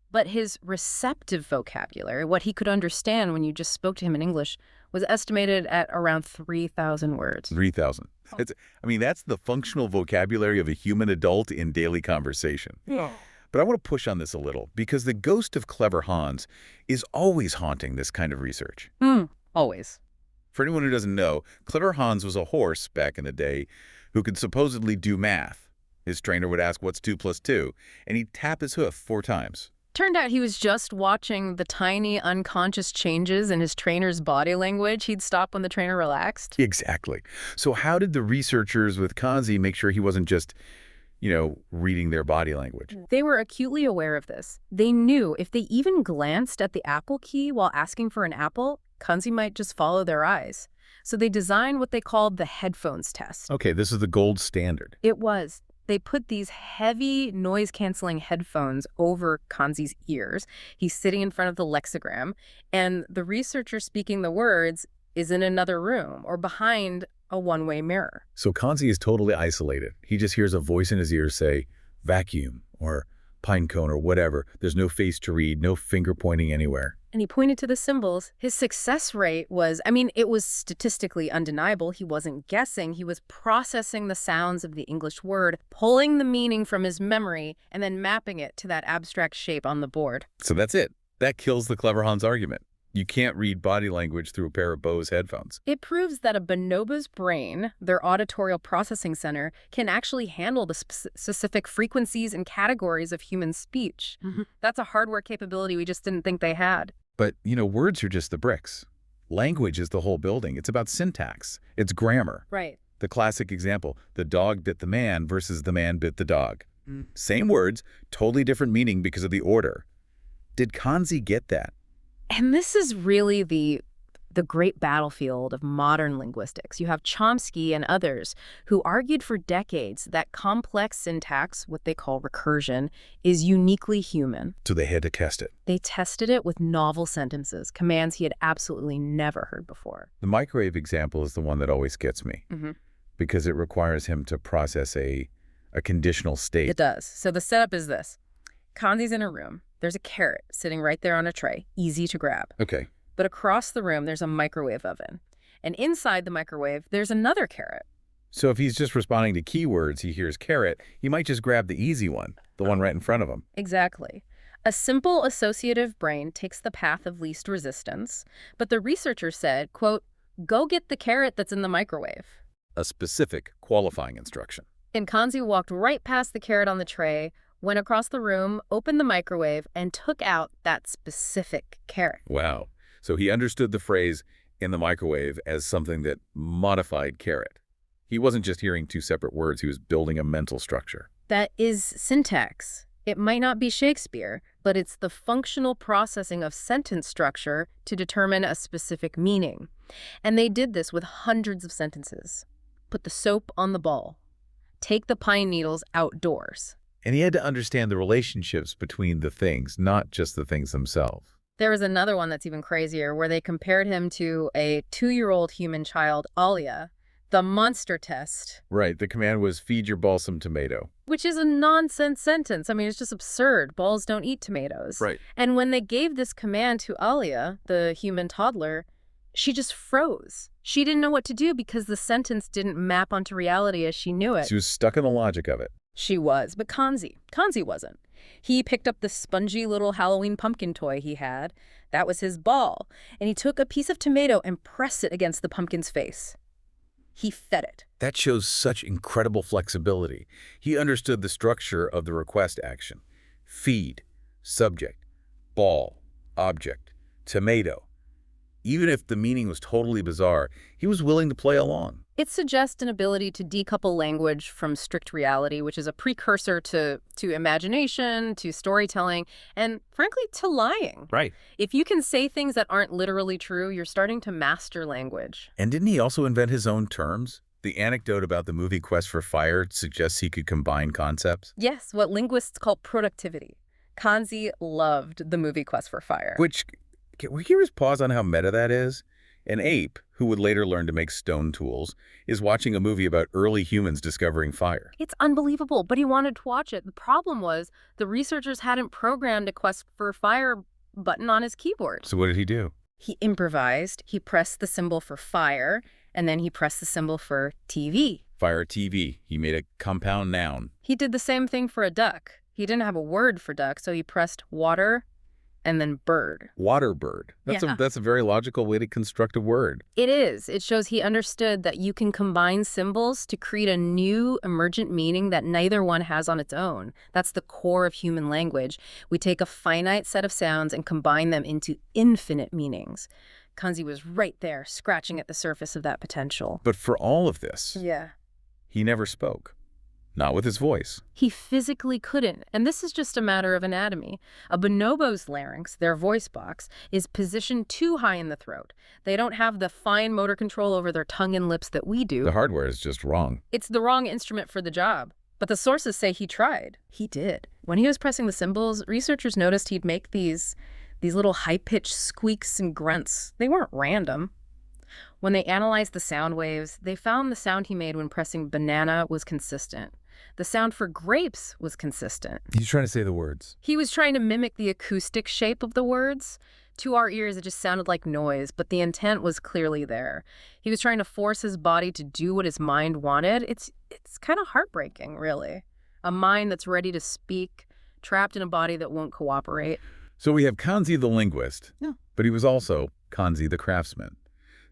But his receptive vocabulary, what he could understand when you just spoke to him in English, was estimated at around 3,000 words. 3,000. That's the functional vocabulary of a human adult in daily conversation. Yeah. But I want to push on this a little, because the ghost of Clever Hans is always haunting this kind of research. Always. For anyone who doesn't know, Clever Hans was a horse back in the day who could supposedly do math. His trainer would ask, what's 2 + 2? And he'd tap his hoof 4 times. Turned out he was just watching the tiny unconscious changes in his trainer's body language. He'd stop when the trainer relaxed. Exactly. So how did the researchers with Kanzi make sure he wasn't just, reading their body language? They were acutely aware of this. They knew if they even glanced at the apple key while asking for an apple, Kanzi might just follow their eyes. So they designed what they called the headphones test. Okay, this is the gold standard. It was. They put these heavy noise-canceling headphones over Kanzi's ears. He's sitting in front of the lexigram, and the researcher speaking the words is in another room or behind a one-way mirror. So Kanzi is totally isolated. He just hears a voice in his ear say, vacuum, or pine cone, or whatever. There's no face to read, no finger pointing anywhere. And he pointed to the symbols. His success rate was, it was statistically undeniable. He wasn't guessing. He was processing the sounds of the English word, pulling the meaning from his memory, and then mapping it to that abstract shape on the board. So that's it. That kills the Clever Hans argument. You can't read body language through a pair of Bose headphones. It proves that a bonobo's brain, their auditorial processing center, can actually handle the specific frequencies and categories of human speech. That's a hardware capability we just didn't think they had. But, words are just the bricks. Language is the whole building. It's about syntax. It's grammar. Right. The classic example, the dog bit the man versus the man bit the dog. Same words, totally different meaning because of the order. Did Kanzi get that? And this is really the great battlefield of modern linguistics. You have Chomsky and others who argued for decades that complex syntax, what they call recursion, is uniquely human. So they had to test it. They tested it with novel sentences, commands he had absolutely never heard before. The microwave example is the one that always gets me because it requires him to process a conditional state. It does. So the setup is this. Kanzi's in a room. There's a carrot sitting right there on a tray, easy to grab. Okay. But across the room, there's a microwave oven. And inside the microwave, there's another carrot. So if he's just responding to keywords, he hears carrot, he might just grab the easy one, the one right in front of him. Exactly. A simple associative brain takes the path of least resistance, but the researcher said, quote, "Go get the carrot that's in the microwave." A specific qualifying instruction. And Kanzi walked right past the carrot on the tray, went across the room, opened the microwave, and took out that specific carrot. Wow. So he understood the phrase in the microwave as something that modified carrot. He wasn't just hearing two separate words, he was building a mental structure. That is syntax. It might not be Shakespeare, but it's the functional processing of sentence structure to determine a specific meaning. And they did this with hundreds of sentences. Put the soap on the ball. Take the pine needles outdoors. And he had to understand the relationships between the things, not just the things themselves. There was another one that's even crazier, where they compared him to a 2-year-old human child, Alia, the monster test. Right, the command was feed your balsam tomato. Which is a nonsense sentence. I mean, it's just absurd. Balls don't eat tomatoes. Right. And when they gave this command to Alia, the human toddler, she just froze. She didn't know what to do because the sentence didn't map onto reality as she knew it. She was stuck in the logic of it. She was, but Kanzi wasn't. He picked up the spongy little Halloween pumpkin toy he had. That was his ball. And he took a piece of tomato and pressed it against the pumpkin's face. He fed it. That shows such incredible flexibility. He understood the structure of the request action. Feed, subject, ball, object, tomato. Even if the meaning was totally bizarre, he was willing to play along. It suggests an ability to decouple language from strict reality, which is a precursor to imagination, to storytelling, and frankly, to lying. Right. If you can say things that aren't literally true, you're starting to master language. And didn't he also invent his own terms? The anecdote about the movie Quest for Fire suggests he could combine concepts. Yes, what linguists call productivity. Kanzi loved the movie Quest for Fire. Which, can we just pause on how meta that is? An ape, who would later learn to make stone tools, is watching a movie about early humans discovering fire. It's unbelievable, but he wanted to watch it. The problem was the researchers hadn't programmed a Quest for Fire button on his keyboard. So what did he do? He improvised. He pressed the symbol for fire, and then he pressed the symbol for TV. Fire TV. He made a compound noun. He did the same thing for a duck. He didn't have a word for duck, so he pressed water and then bird. Water bird. That's a very logical way to construct a word. It is. It shows he understood that you can combine symbols to create a new emergent meaning that neither one has on its own. That's the core of human language. We take a finite set of sounds and combine them into infinite meanings. Kanzi was right there, scratching at the surface of that potential. But for all of this, he never spoke. Not with his voice. He physically couldn't, and this is just a matter of anatomy. A bonobo's larynx, their voice box, is positioned too high in the throat. They don't have the fine motor control over their tongue and lips that we do. The hardware is just wrong. It's the wrong instrument for the job. But the sources say he tried. He did. When he was pressing the cymbals, researchers noticed he'd make these little high-pitched squeaks and grunts. They weren't random. When they analyzed the sound waves, they found the sound he made when pressing banana was consistent. The sound for grapes was consistent. He's trying to say the words. He was trying to mimic the acoustic shape of the words. To our ears, it just sounded like noise, but the intent was clearly there. He was trying to force his body to do what his mind wanted. It's kind of heartbreaking, really. A mind that's ready to speak, trapped in a body that won't cooperate. So we have Kanzi the linguist, but he was also Kanzi the craftsman.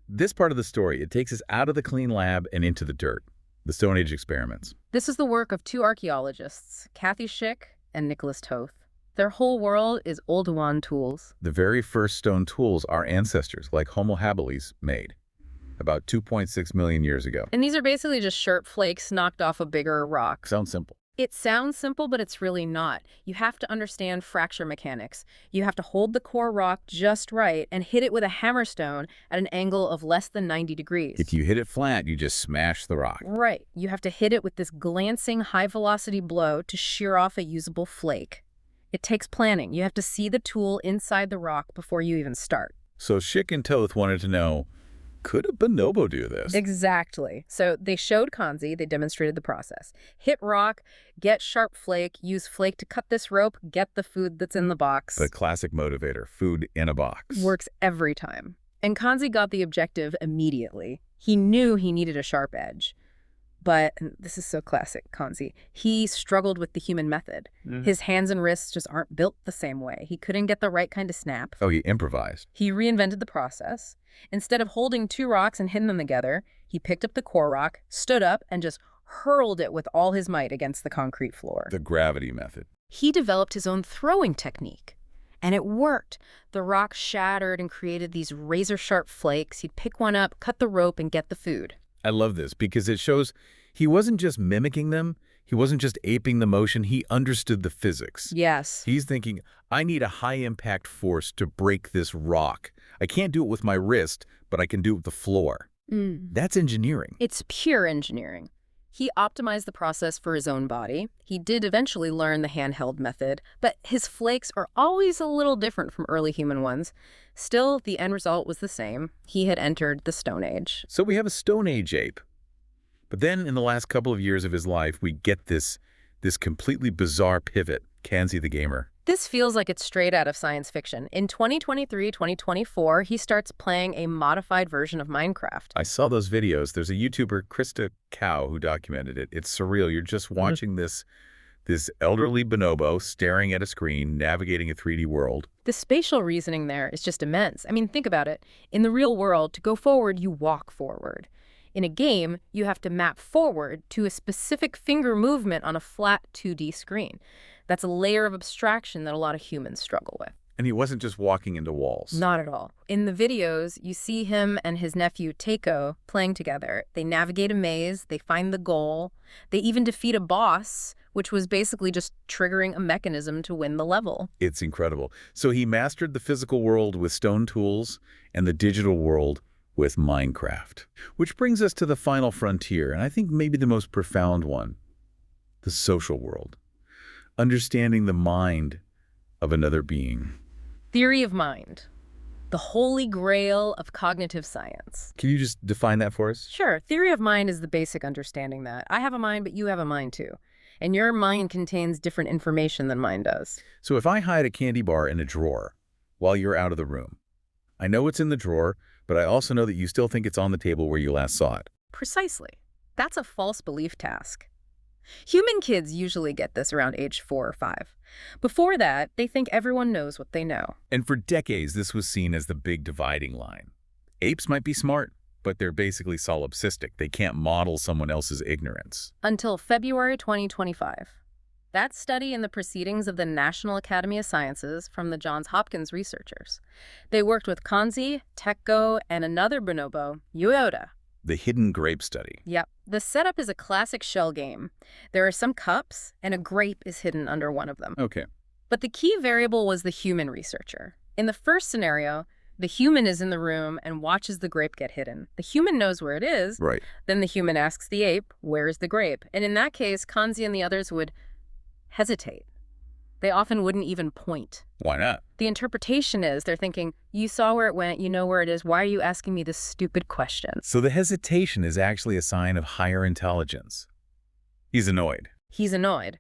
This part of the story, it takes us out of the clean lab and into the dirt. The Stone Age experiments. This is the work of two archaeologists, Kathy Schick and Nicholas Toth. Their whole world is Oldowan tools. The very first stone tools our ancestors, like Homo habilis, made about 2.6 million years ago. And these are basically just sharp flakes knocked off a bigger rock. Sounds simple. It sounds simple, but it's really not. You have to understand fracture mechanics. You have to hold the core rock just right and hit it with a hammerstone at an angle of less than 90 degrees. If you hit it flat, you just smash the rock. Right. You have to hit it with this glancing high-velocity blow to shear off a usable flake. It takes planning. You have to see the tool inside the rock before you even start. So Schick and Toth wanted to know, could a bonobo do this? Exactly. So they showed Kanzi, they demonstrated the process. Hit rock, get sharp flake, use flake to cut this rope, get the food that's in the box. The classic motivator, food in a box. Works every time. And Kanzi got the objective immediately. He knew he needed a sharp edge. But, and this is so classic, Kanzi, he struggled with the human method. His hands and wrists just aren't built the same way. He couldn't get the right kind of snap. Oh, he improvised. He reinvented the process. Instead of holding two rocks and hitting them together, he picked up the core rock, stood up, and just hurled it with all his might against the concrete floor. The gravity method. He developed his own throwing technique. And it worked. The rock shattered and created these razor-sharp flakes. He'd pick one up, cut the rope, and get the food. I love this because it shows he wasn't just mimicking them. He wasn't just aping the motion. He understood the physics. Yes. He's thinking, I need a high-impact force to break this rock. I can't do it with my wrist, but I can do it with the floor. That's engineering. It's pure engineering. He optimized the process for his own body. He did eventually learn the handheld method, but his flakes are always a little different from early human ones. Still, the end result was the same. He had entered the Stone Age. So we have a Stone Age ape. But then in the last couple of years of his life, we get this completely bizarre pivot, Kanzi the gamer. This feels like it's straight out of science fiction. In 2023, 2024, he starts playing a modified version of Minecraft. I saw those videos. There's a YouTuber, Krista Cow, who documented it. It's surreal. You're just watching this elderly bonobo staring at a screen, navigating a 3D world. The spatial reasoning there is just immense. I mean, think about it. In the real world, to go forward, you walk forward. In a game, you have to map forward to a specific finger movement on a flat 2D screen. That's a layer of abstraction that a lot of humans struggle with. And he wasn't just walking into walls. Not at all. In the videos, you see him and his nephew, Teiko, playing together. They navigate a maze, they find the goal, they even defeat a boss, which was basically just triggering a mechanism to win the level. It's incredible. So he mastered the physical world with stone tools and the digital world with Minecraft. Which brings us to the final frontier, and I think maybe the most profound one, the social world. Understanding the mind of another being. Theory of mind. The holy grail of cognitive science. Can you just define that for us? Sure. Theory of mind is the basic understanding that I have a mind, but you have a mind too. And your mind contains different information than mine does. So if I hide a candy bar in a drawer while you're out of the room, I know it's in the drawer, but I also know that you still think it's on the table where you last saw it. Precisely. That's a false belief task. Human kids usually get this around age 4 or 5. Before that, they think everyone knows what they know. And for decades, this was seen as the big dividing line. Apes might be smart, but they're basically solipsistic. They can't model someone else's ignorance. Until February 2025. That study in the Proceedings of the National Academy of Sciences from the Johns Hopkins researchers. They worked with Kanzi, Teiko, and another bonobo, Øresund. The hidden grape study. Yep. The setup is a classic shell game. There are some cups, and a grape is hidden under one of them. Okay. But the key variable was the human researcher. In the first scenario, the human is in the room and watches the grape get hidden. The human knows where it is. Right. Then the human asks the ape, where's the grape? And in that case, Kanzi and the others would hesitate. They often wouldn't even point. Why not? The interpretation is they're thinking, you saw where it went, you know where it is, why are you asking me this stupid question? So the hesitation is actually a sign of higher intelligence. He's annoyed. He's annoyed.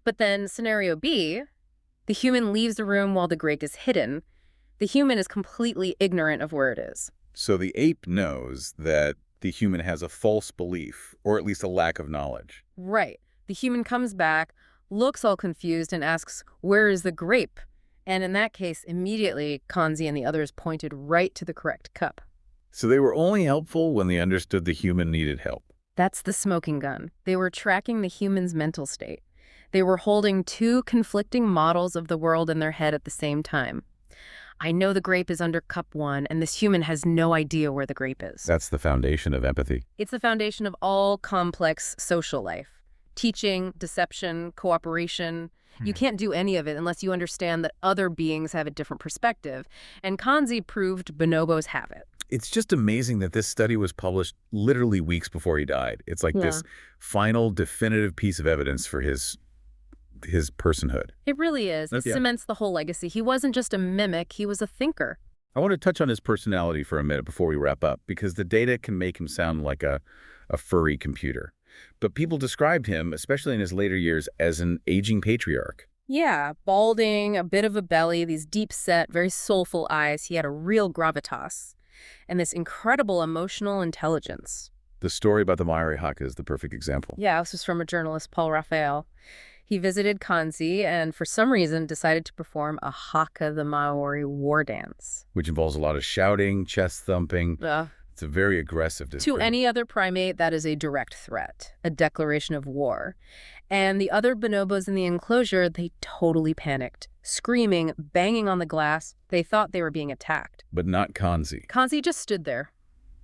But then scenario B, the human leaves the room while the grape is hidden. The human is completely ignorant of where it is. So the ape knows that the human has a false belief, or at least a lack of knowledge. Right. The human comes back, looks all confused, and asks, where is the grape? And in that case, immediately, Kanzi and the others pointed right to the correct cup. So they were only helpful when they understood the human needed help. That's the smoking gun. They were tracking the human's mental state. They were holding two conflicting models of the world in their head at the same time. I know the grape is under cup 1, and this human has no idea where the grape is. That's the foundation of empathy. It's the foundation of all complex social life. Teaching, deception, cooperation. You can't do any of it unless you understand that other beings have a different perspective. And Kanzi proved bonobos have it. It's just amazing that this study was published literally weeks before he died. It's like this final definitive piece of evidence for his personhood. It really is. It cements the whole legacy. He wasn't just a mimic, he was a thinker. I want to touch on his personality for a minute before we wrap up, because the data can make him sound like a furry computer. But people described him, especially in his later years, as an aging patriarch. Yeah, balding, a bit of a belly, these deep-set, very soulful eyes. He had a real gravitas and this incredible emotional intelligence. The story about the Maori haka is the perfect example. Yeah, this was from a journalist, Paul Raphael. He visited Kanzi and, for some reason, decided to perform a haka, the Maori war dance. Which involves a lot of shouting, chest thumping. It's a very aggressive display. To any other primate, that is a direct threat, a declaration of war. And the other bonobos in the enclosure, they totally panicked, screaming, banging on the glass. They thought they were being attacked. But not Kanzi. Kanzi just stood there,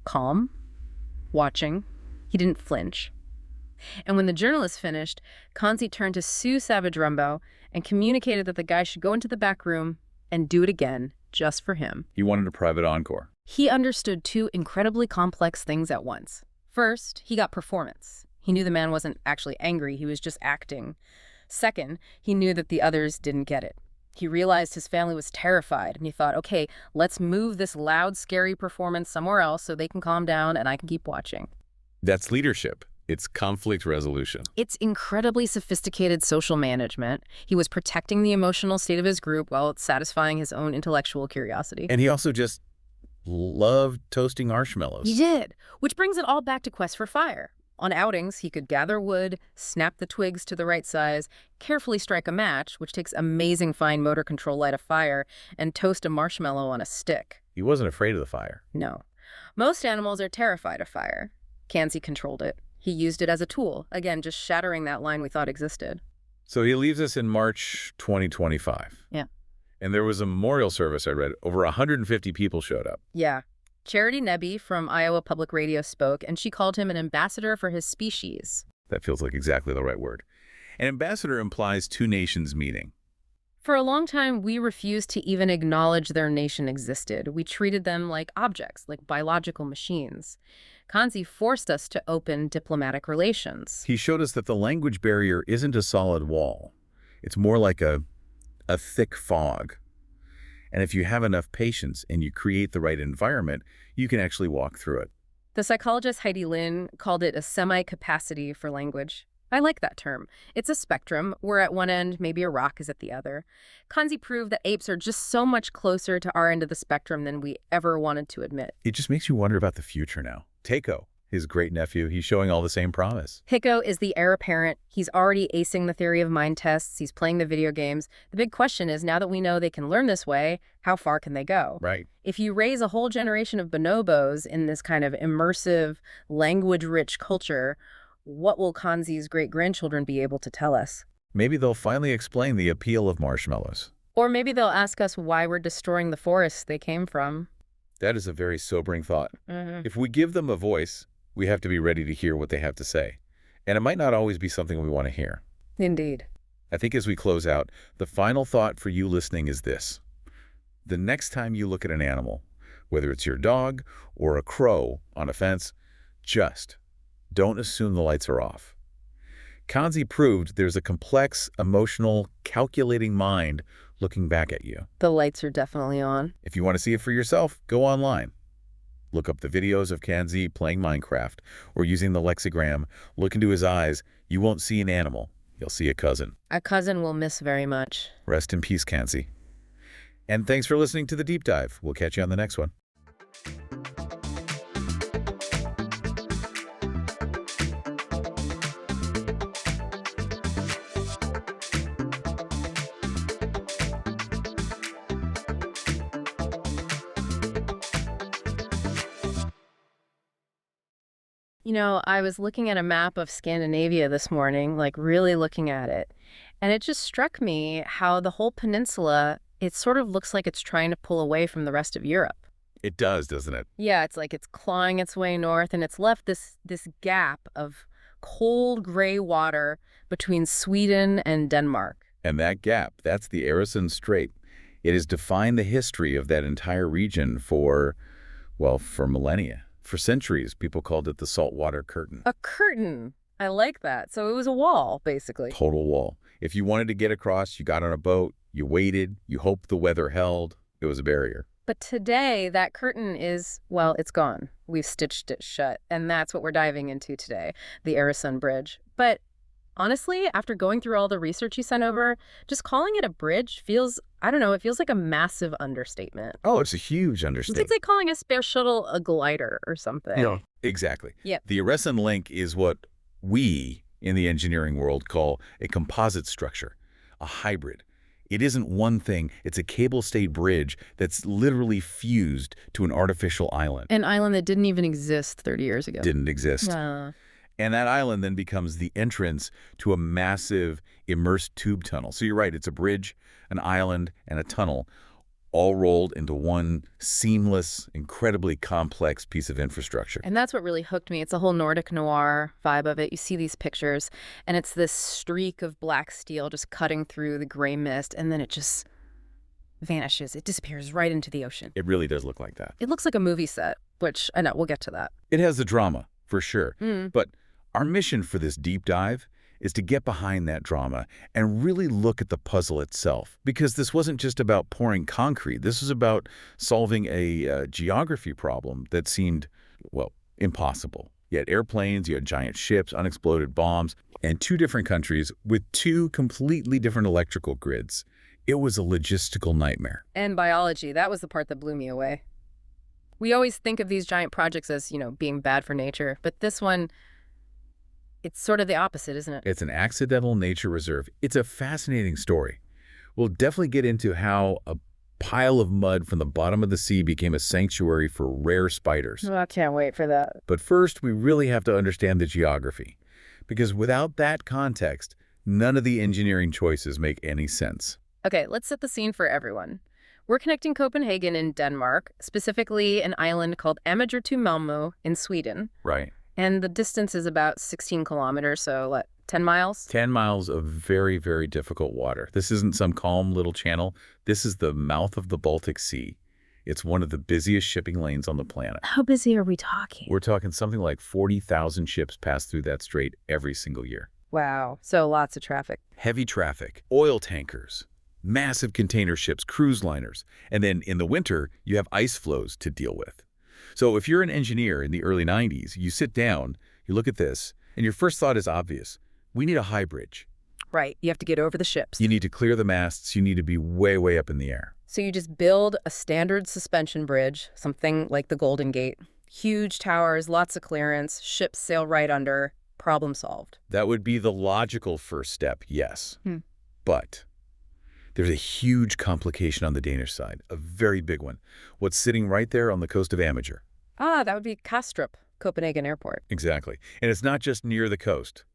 calm, watching. He didn't flinch. And when the journalist finished, Kanzi turned to Sue Savage Rumbo and communicated that the guy should go into the back room and do it again, just for him. He wanted a private encore. He understood two incredibly complex things at once. First, he got performance. He knew the man wasn't actually angry, he was just acting. Second, he knew that the others didn't get it. He realized his family was terrified, and he thought, okay, let's move this loud, scary performance somewhere else so they can calm down and I can keep watching. That's leadership. It's conflict resolution. It's incredibly sophisticated social management. He was protecting the emotional state of his group while satisfying his own intellectual curiosity. And he also just loved toasting marshmallows. He did, which brings it all back to Quest for Fire. On outings, he could gather wood, snap the twigs to the right size, carefully strike a match, which takes amazing fine motor control, light a fire, and toast a marshmallow on a stick. He wasn't afraid of the fire. No. Most animals are terrified of fire. Kanzi controlled it. He used it as a tool, again, just shattering that line we thought existed. So he leaves us in March 2025. Yeah. And there was a memorial service I read. Over 150 people showed up. Yeah. Charity Nebbe from Iowa Public Radio spoke, and she called him an ambassador for his species. That feels like exactly the right word. An ambassador implies two nations meeting. For a long time, we refused to even acknowledge their nation existed. We treated them like objects, like biological machines. Kanzi forced us to open diplomatic relations. He showed us that the language barrier isn't a solid wall. It's more like a thick fog. And if you have enough patience and you create the right environment, you can actually walk through it. The psychologist Heidi Lin called it a semi-capacity for language. I like that term. It's a spectrum, where at one end, maybe a rock is at the other. Kanzi proved that apes are just so much closer to our end of the spectrum than we ever wanted to admit. It just makes you wonder about the future now. Teiko, his great-nephew, he's showing all the same promise. Hiko is the heir apparent. He's already acing the theory of mind tests. He's playing the video games. The big question is, now that we know they can learn this way, how far can they go? Right. If you raise a whole generation of bonobos in this kind of immersive, language-rich culture, what will Kanzi's great-grandchildren be able to tell us? Maybe they'll finally explain the appeal of marshmallows. Or maybe they'll ask us why we're destroying the forests they came from. That is a very sobering thought. Mm-hmm. If we give them a voice, we have to be ready to hear what they have to say. And it might not always be something we want to hear. Indeed. I think as we close out, the final thought for you listening is this. The next time you look at an animal, whether it's your dog or a crow on a fence, just don't assume the lights are off. Kanzi proved there's a complex, emotional, calculating mind looking back at you. The lights are definitely on. If you want to see it for yourself, go online. Look up the videos of Kanzi playing Minecraft or using the lexigram. Look into his eyes. You won't see an animal. You'll see a cousin. A cousin we'll miss very much. Rest in peace, Kanzi. And thanks for listening to The Deep Dive. We'll catch you on the next one. You know, I was looking at a map of Scandinavia this morning, like really looking at it. And it just struck me how the whole peninsula, it sort of looks like it's trying to pull away from the rest of Europe. It does, doesn't it? Yeah, it's like it's clawing its way north, and it's left this gap of cold gray water between Sweden and Denmark. And that gap, that's the Øresund Strait. It has defined the history of that entire region for millennia. For centuries, people called it the saltwater curtain. A curtain. I like that. So it was a wall, basically. Total wall. If you wanted to get across, you got on a boat, you waited, you hoped the weather held. It was a barrier. But today, that curtain is, well, it's gone. We've stitched it shut. And that's what we're diving into today, the Øresund Bridge. But honestly, after going through all the research you sent over, just calling it a bridge feels, I don't know, it feels like a massive understatement. Oh, it's a huge understatement. It's like calling a space shuttle a glider or something. Yeah. Exactly. Yep. The Øresund link is what we in the engineering world call a composite structure, a hybrid. It isn't one thing. It's a cable-stayed bridge that's literally fused to an artificial island. An island that didn't even exist 30 years ago. Didn't exist. And that island then becomes the entrance to a massive immersed tube tunnel. So you're right, it's a bridge, an island, and a tunnel all rolled into one seamless, incredibly complex piece of infrastructure. And that's what really hooked me. It's a whole Nordic noir vibe of it. You see these pictures, and it's this streak of black steel just cutting through the gray mist, and then it just vanishes. It disappears right into the ocean. It really does look like that. It looks like a movie set, which I know, we'll get to that. It has the drama, for sure. But our mission for this deep dive is to get behind that drama and really look at the puzzle itself. Because this wasn't just about pouring concrete. This was about solving a geography problem that seemed, well, impossible. You had airplanes, you had giant ships, unexploded bombs, and two different countries with two completely different electrical grids. It was a logistical nightmare. And biology, that was the part that blew me away. We always think of these giant projects as, being bad for nature, but this one, it's sort of the opposite, isn't it? It's an accidental nature reserve. It's a fascinating story. We'll definitely get into how a pile of mud from the bottom of the sea became a sanctuary for rare spiders. Well, I can't wait for that. But first, we really have to understand the geography. Because without that context, none of the engineering choices make any sense. Okay, let's set the scene for everyone. We're connecting Copenhagen in Denmark, specifically an island called Amager to Malmö in Sweden. Right. And the distance is about 16 kilometers, so what, 10 miles? 10 miles of very, very difficult water. This isn't some calm little channel. This is the mouth of the Baltic Sea. It's one of the busiest shipping lanes on the planet. How busy are we talking? We're talking something like 40,000 ships pass through that strait every single year. Wow, so lots of traffic. Heavy traffic, oil tankers, massive container ships, cruise liners, and then in the winter, you have ice flows to deal with. So if you're an engineer in the early 90s, you sit down, you look at this, and your first thought is obvious. We need a high bridge. Right. You have to get over the ships. You need to clear the masts. You need to be way, way up in the air. So you just build a standard suspension bridge, something like the Golden Gate. Huge towers, lots of clearance, ships sail right under, problem solved. That would be the logical first step, yes. But there's a huge complication on the Danish side, a very big one. What's sitting right there on the coast of Amager. That would be Kastrup, Copenhagen Airport. Exactly. And it's not just near the coast.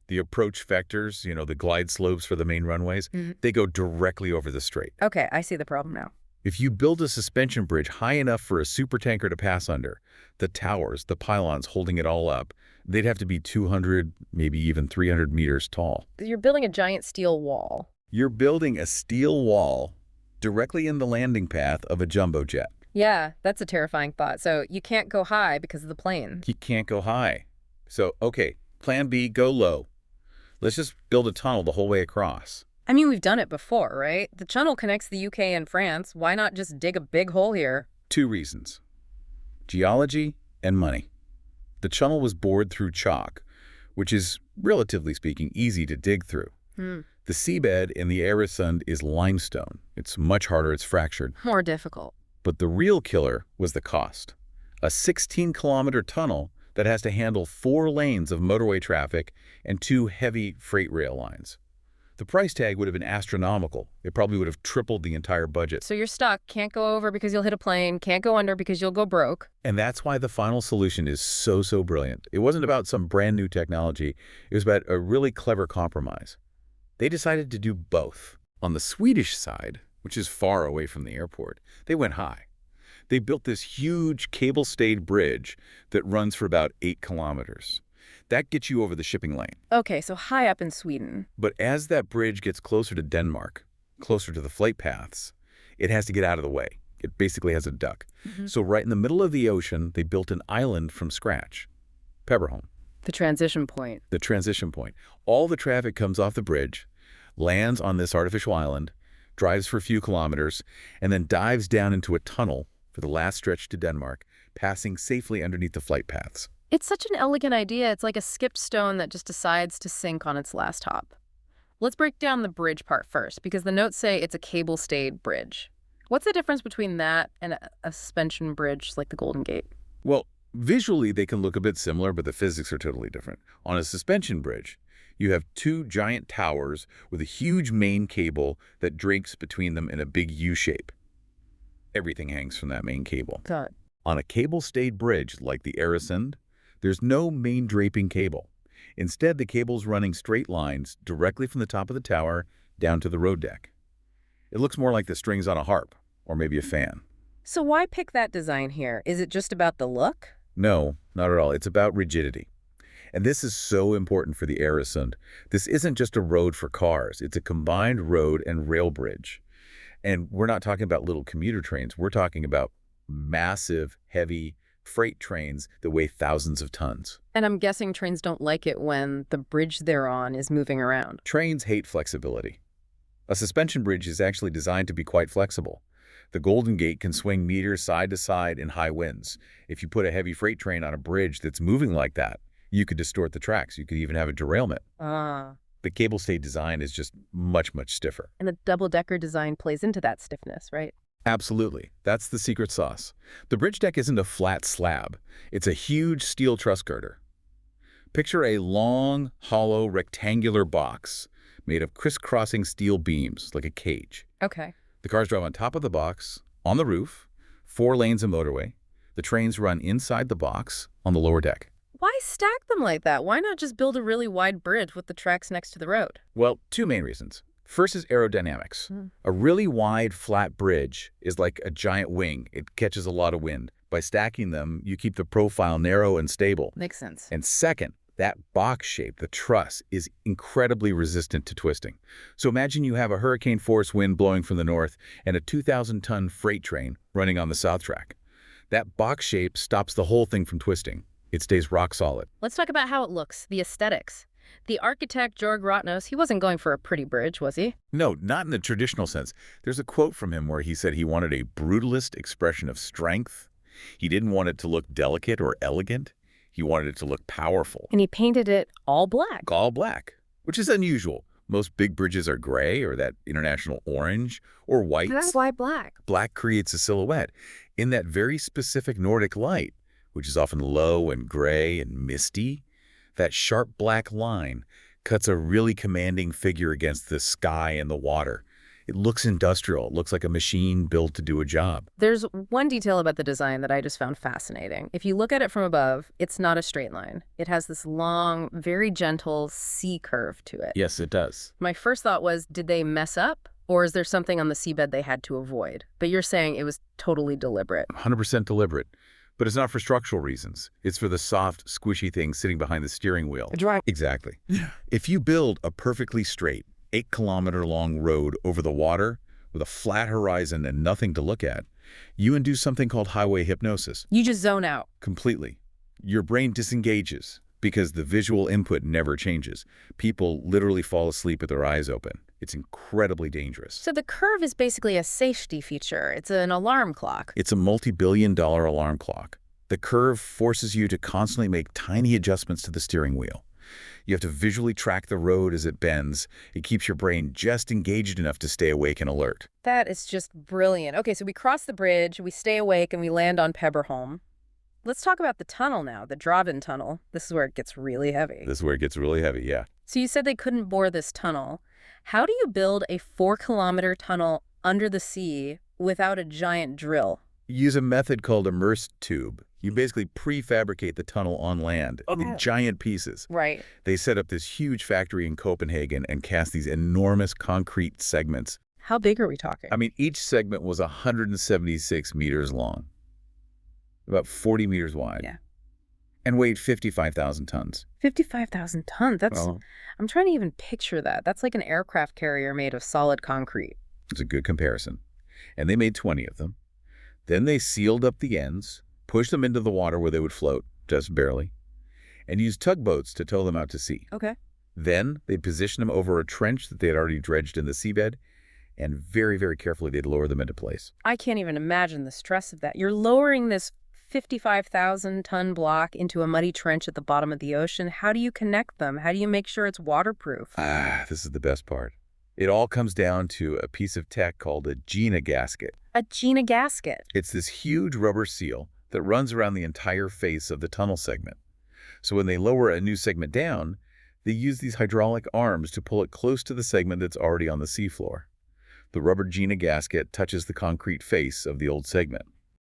The approach vectors, the glide slopes for the main runways, they go directly over the strait. Okay, I see the problem now. If you build a suspension bridge high enough for a supertanker to pass under, the towers, the pylons holding it all up, they'd have to be 200, maybe even 300 meters tall. You're building a giant steel wall. You're building a steel wall directly in the landing path of a jumbo jet. Yeah, that's a terrifying thought. So you can't go high because of the plane. You can't go high. So, okay, plan B, go low. Let's just build a tunnel the whole way across. I mean, we've done it before, right? The tunnel connects the UK and France. Why not just dig a big hole here? Two reasons. Geology and money. The tunnel was bored through chalk, which is, relatively speaking, easy to dig through. The seabed in the Øresund is limestone. It's much harder, it's fractured. More difficult. But the real killer was the cost. A 16-kilometer tunnel that has to handle 4 lanes of motorway traffic and 2 heavy freight rail lines. The price tag would have been astronomical. It probably would have tripled the entire budget. So you're stuck, can't go over because you'll hit a plane, can't go under because you'll go broke. And that's why the final solution is so brilliant. It wasn't about some brand new technology. It was about a really clever compromise. They decided to do both. On the Swedish side, which is far away from the airport, they went high. They built this huge cable-stayed bridge that runs for about 8 kilometers. That gets you over the shipping lane. Okay, so high up in Sweden. But as that bridge gets closer to Denmark, closer to the flight paths, it has to get out of the way. It basically has a duck. So right in the middle of the ocean, they built an island from scratch. Pebberholm. The transition point. The transition point. All the traffic comes off the bridge, lands on this artificial island, drives for a few kilometers, and then dives down into a tunnel for the last stretch to Denmark, passing safely underneath the flight paths. It's such an elegant idea. It's like a skipped stone that just decides to sink on its last hop. Let's break down the bridge part first, because the notes say it's a cable-stayed bridge. What's the difference between that and a suspension bridge like the Golden Gate? Well, visually they can look a bit similar, but the physics are totally different. On a suspension bridge, you have two giant towers with a huge main cable that drapes between them in a big U shape. Everything hangs from that main cable. Got it. On a cable-stayed bridge like the Øresund, there's no main draping cable. Instead, the cable's running straight lines directly from the top of the tower down to the road deck. It looks more like the strings on a harp, or maybe a fan. So why pick that design here? Is it just about the look? No, not at all. It's about rigidity. And this is so important for the Øresund. This isn't just a road for cars. It's a combined road and rail bridge. And we're not talking about little commuter trains. We're talking about massive, heavy freight trains that weigh thousands of tons. And I'm guessing trains don't like it when the bridge they're on is moving around. Trains hate flexibility. A suspension bridge is actually designed to be quite flexible. The Golden Gate can swing meters side to side in high winds. If you put a heavy freight train on a bridge that's moving like that, you could distort the tracks. You could even have a derailment. The cable-stayed design is just much, much stiffer. And the double-decker design plays into that stiffness, right? Absolutely. That's the secret sauce. The bridge deck isn't a flat slab. It's a huge steel truss girder. Picture a long, hollow, rectangular box made of crisscrossing steel beams, like a cage. Okay. The cars drive on top of the box, on the roof, 4 lanes of motorway. The trains run inside the box, on the lower deck. Why stack them like that? Why not just build a really wide bridge with the tracks next to the road? Well, 2 main reasons. First is aerodynamics. A really wide, flat bridge is like a giant wing. It catches a lot of wind. By stacking them, you keep the profile narrow and stable. Makes sense. And second, that box shape, the truss, is incredibly resistant to twisting. So imagine you have a hurricane-force wind blowing from the north and a 2,000-ton freight train running on the south track. That box shape stops the whole thing from twisting. It stays rock solid. Let's talk about how it looks, the aesthetics. The architect, Georg Rotnos, he wasn't going for a pretty bridge, was he? No, not in the traditional sense. There's a quote from him where he said he wanted a brutalist expression of strength. He didn't want it to look delicate or elegant. He wanted it to look powerful. And he painted it all black. All black, which is unusual. Most big bridges are gray or that international orange or white. That's why black. Black creates a silhouette in that very specific Nordic light, which is often low and gray and misty. That sharp black line cuts a really commanding figure against the sky and the water. It looks industrial. It looks like a machine built to do a job. There's one detail about the design that I just found fascinating. If you look at it from above, it's not a straight line. It has this long, very gentle C curve to it. Yes, it does. My first thought was, did they mess up? Or is there something on the seabed they had to avoid? But you're saying it was totally deliberate. 100% deliberate. But it's not for structural reasons. It's for the soft, squishy thing sitting behind the steering wheel. Exactly. If you build a perfectly straight, 8-kilometer-long road over the water with a flat horizon and nothing to look at, you induce something called highway hypnosis. You just zone out. Completely. Your brain disengages because the visual input never changes. People literally fall asleep with their eyes open. It's incredibly dangerous. So the curve is basically a safety feature. It's an alarm clock. It's a multi-billion-dollar alarm clock. The curve forces you to constantly make tiny adjustments to the steering wheel. You have to visually track the road as it bends. It keeps your brain just engaged enough to stay awake and alert. That is just brilliant. Okay, so we cross the bridge, we stay awake, and we land on Pebberholm. Let's talk about the tunnel now, the Draven tunnel. This is where it gets really heavy. This is where it gets really heavy, yeah. So you said they couldn't bore this tunnel. How do you build a 4-kilometer tunnel under the sea without a giant drill? You use a method called immersed tube. You basically prefabricate the tunnel on land in giant pieces. Right. They set up this huge factory in Copenhagen and cast these enormous concrete segments. How big are we talking? I mean, each segment was 176 meters long, about 40 meters wide. Yeah. And weighed 55,000 tons. 55,000 tons? That's, I'm trying to even picture that. That's like an aircraft carrier made of solid concrete. It's a good comparison. And they made 20 of them. Then they sealed up the ends, pushed them into the water where they would float, just barely, and used tugboats to tow them out to sea. Okay. Then they positioned them over a trench that they had already dredged in the seabed, and very, very carefully they'd lower them into place. I can't even imagine the stress of that. You're lowering this 55,000-ton block into a muddy trench at the bottom of the ocean. How do you connect them? How do you make sure it's waterproof? This is the best part. It all comes down to a piece of tech called a Gina gasket. A Gina gasket? It's this huge rubber seal that runs around the entire face of the tunnel segment. So when they lower a new segment down, they use these hydraulic arms to pull it close to the segment that's already on the seafloor. The rubber Gina gasket touches the concrete face of the old segment.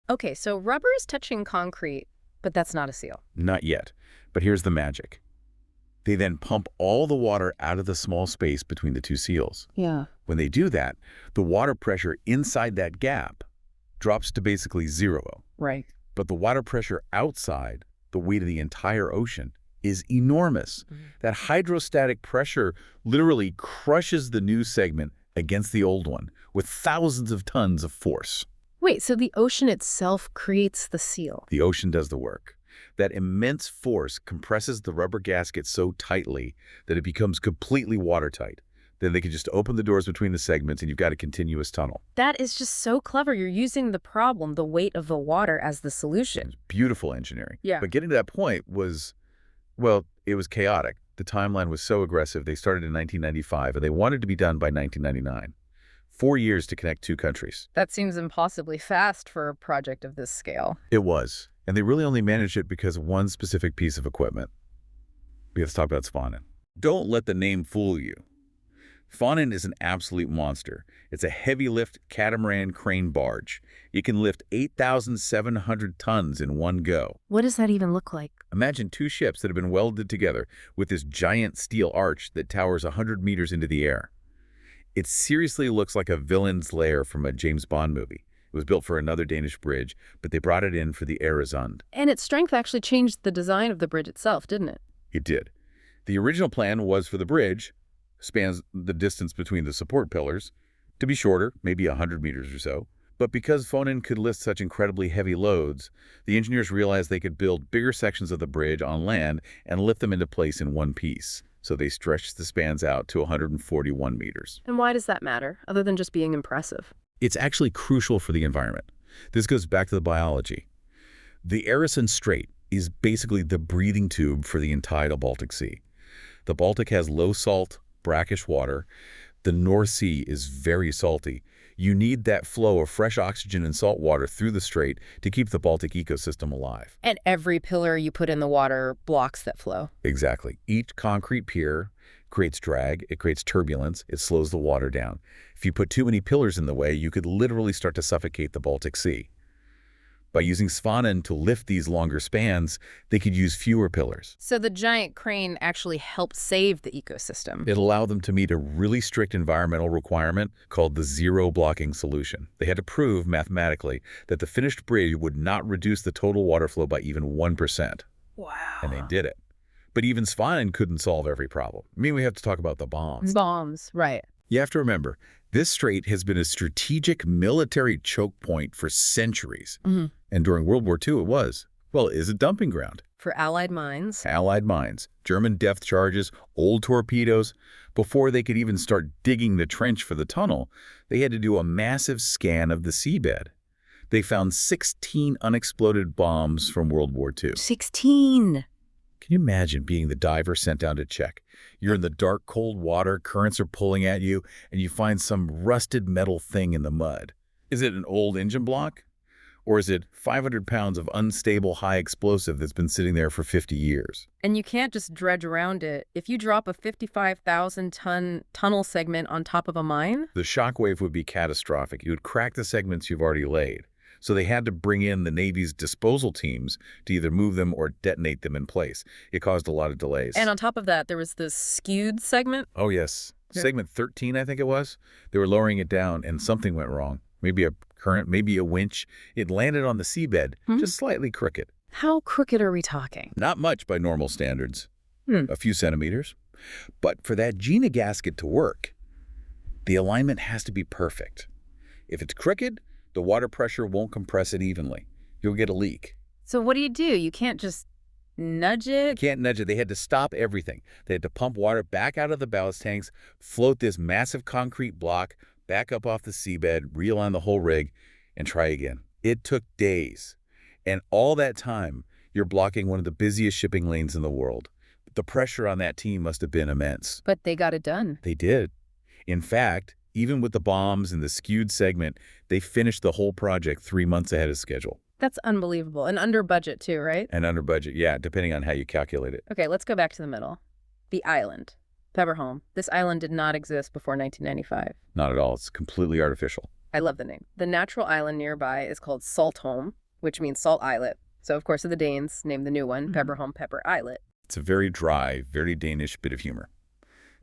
Okay, so rubber is touching concrete, but that's not a seal. Not yet, but here's the magic. They then pump all the water out of the small space between the two seals. Yeah. When they do that, the water pressure inside that gap drops to basically zero. Right. But the water pressure outside, the weight of the entire ocean, is enormous. That hydrostatic pressure literally crushes the new segment against the old one with thousands of tons of force. Wait, so the ocean itself creates the seal? The ocean does the work. That immense force compresses the rubber gasket so tightly that it becomes completely watertight. Then they can just open the doors between the segments and you've got a continuous tunnel. That is just so clever. You're using the problem, the weight of the water, as the solution. It's beautiful engineering. Yeah. But getting to that point was, well, it was chaotic. The timeline was so aggressive. They started in 1995 and they wanted to be done by 1999. 4 years to connect two countries. That seems impossibly fast for a project of this scale. It was. And they really only managed it because of one specific piece of equipment. Let's talk about Svanen. Don't let the name fool you. Svanen is an absolute monster. It's a heavy-lift catamaran crane barge. It can lift 8,700 tons in one go. What does that even look like? Imagine two ships that have been welded together with this giant steel arch that towers 100 meters into the air. It seriously looks like a villain's lair from a James Bond movie. It was built for another Danish bridge, but they brought it in for the Øresund. And its strength actually changed the design of the bridge itself, didn't it? It did. The original plan was for the bridge, spans the distance between the support pillars, to be shorter, maybe 100 meters or so. But because Svanen could lift such incredibly heavy loads, the engineers realized they could build bigger sections of the bridge on land and lift them into place in one piece. So they stretched the spans out to 141 meters. And why does that matter, other than just being impressive? It's actually crucial for the environment. This goes back to the biology. The Øresund Strait is basically the breathing tube for the entire Baltic Sea. The Baltic has low salt, brackish water. The North Sea is very salty. You need that flow of fresh oxygen and salt water through the strait to keep the Baltic ecosystem alive. And every pillar you put in the water blocks that flow. Exactly. Each concrete pier creates drag, it creates turbulence, it slows the water down. If you put too many pillars in the way, you could literally start to suffocate the Baltic Sea. By using Svanen to lift these longer spans, they could use fewer pillars. So the giant crane actually helped save the ecosystem. It allowed them to meet a really strict environmental requirement called the zero blocking solution. They had to prove mathematically that the finished bridge would not reduce the total water flow by even 1%. Wow. And they did it. But even Svanen couldn't solve every problem. I mean, we have to talk about the bombs. Bombs, right. You have to remember, this strait has been a strategic military choke point for centuries. And during World War II, it was. Well, it is a dumping ground. For Allied mines. Allied mines, German depth charges, old torpedoes. Before they could even start digging the trench for the tunnel, they had to do a massive scan of the seabed. They found 16 unexploded bombs from World War II. 16! Can you imagine being the diver sent down to check? You're in the dark, cold water, currents are pulling at you, and you find some rusted metal thing in the mud. Is it an old engine block? Or is it 500 pounds of unstable high explosive that's been sitting there for 50 years? And you can't just dredge around it. If you drop a 55,000-ton tunnel segment on top of a mine? The shockwave would be catastrophic. You would crack the segments you've already laid. So they had to bring in the Navy's disposal teams to either move them or detonate them in place. It caused a lot of delays. And on top of that, there was this skewed segment? Oh, yes. Yeah. Segment 13, I think it was. They were lowering it down, and something went wrong. Maybe a current, maybe a winch. It landed on the seabed, just slightly crooked. How crooked are we talking? Not much by normal standards. A few centimeters. But for that Gina gasket to work, the alignment has to be perfect. If it's crooked, the water pressure won't compress it evenly. You'll get a leak. So what do? You can't just nudge it? Can't nudge it. They had to stop everything. They had to pump water back out of the ballast tanks, float this massive concrete block, back up off the seabed, realign the whole rig, and try again. It took days. And all that time, you're blocking one of the busiest shipping lanes in the world. The pressure on that team must have been immense. But they got it done. They did. In fact, even with the bombs and the skewed segment, they finished the whole project 3 months ahead of schedule. That's unbelievable. And under budget too, right? And under budget, yeah, depending on how you calculate it. Okay, let's go back to the middle. The island. Pepperholm. This island did not exist before 1995. Not at all. It's completely artificial. I love the name. The natural island nearby is called Saltholm, which means salt islet. So, of course, the Danes named the new one Pepperholm Pepper Islet. It's a very dry, very Danish bit of humor.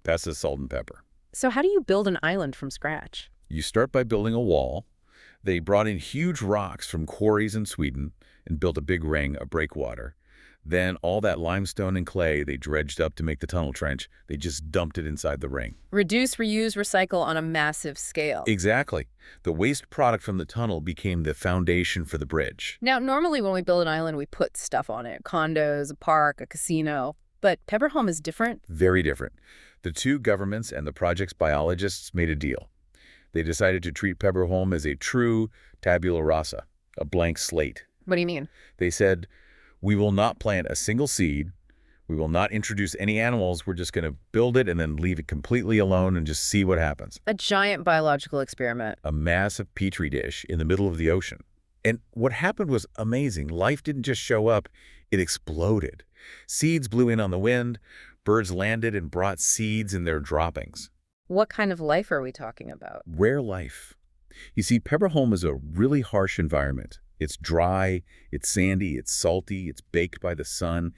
Passes salt and pepper. So how do you build an island from scratch? You start by building a wall. They brought in huge rocks from quarries in Sweden and built a big ring, a breakwater. Then all that limestone and clay they dredged up to make the tunnel trench, they just dumped it inside the ring. Reduce, reuse, recycle on a massive scale. Exactly. The waste product from the tunnel became the foundation for the bridge. Now, normally when we build an island, we put stuff on it. Condos, a park, a casino. But Pepperholm is different. Very different. The two governments and the project's biologists made a deal. They decided to treat Pepperholm as a true tabula rasa, a blank slate. What do you mean? They said, we will not plant a single seed. We will not introduce any animals. We're just going to build it and then leave it completely alone and just see what happens. A giant biological experiment. A massive petri dish in the middle of the ocean. And what happened was amazing. Life didn't just show up. It exploded. Seeds blew in on the wind. Birds landed and brought seeds in their droppings. What kind of life are we talking about? Rare life. You see, Pepperholm is a really harsh environment. It's dry, it's sandy, it's salty, it's baked by the sun.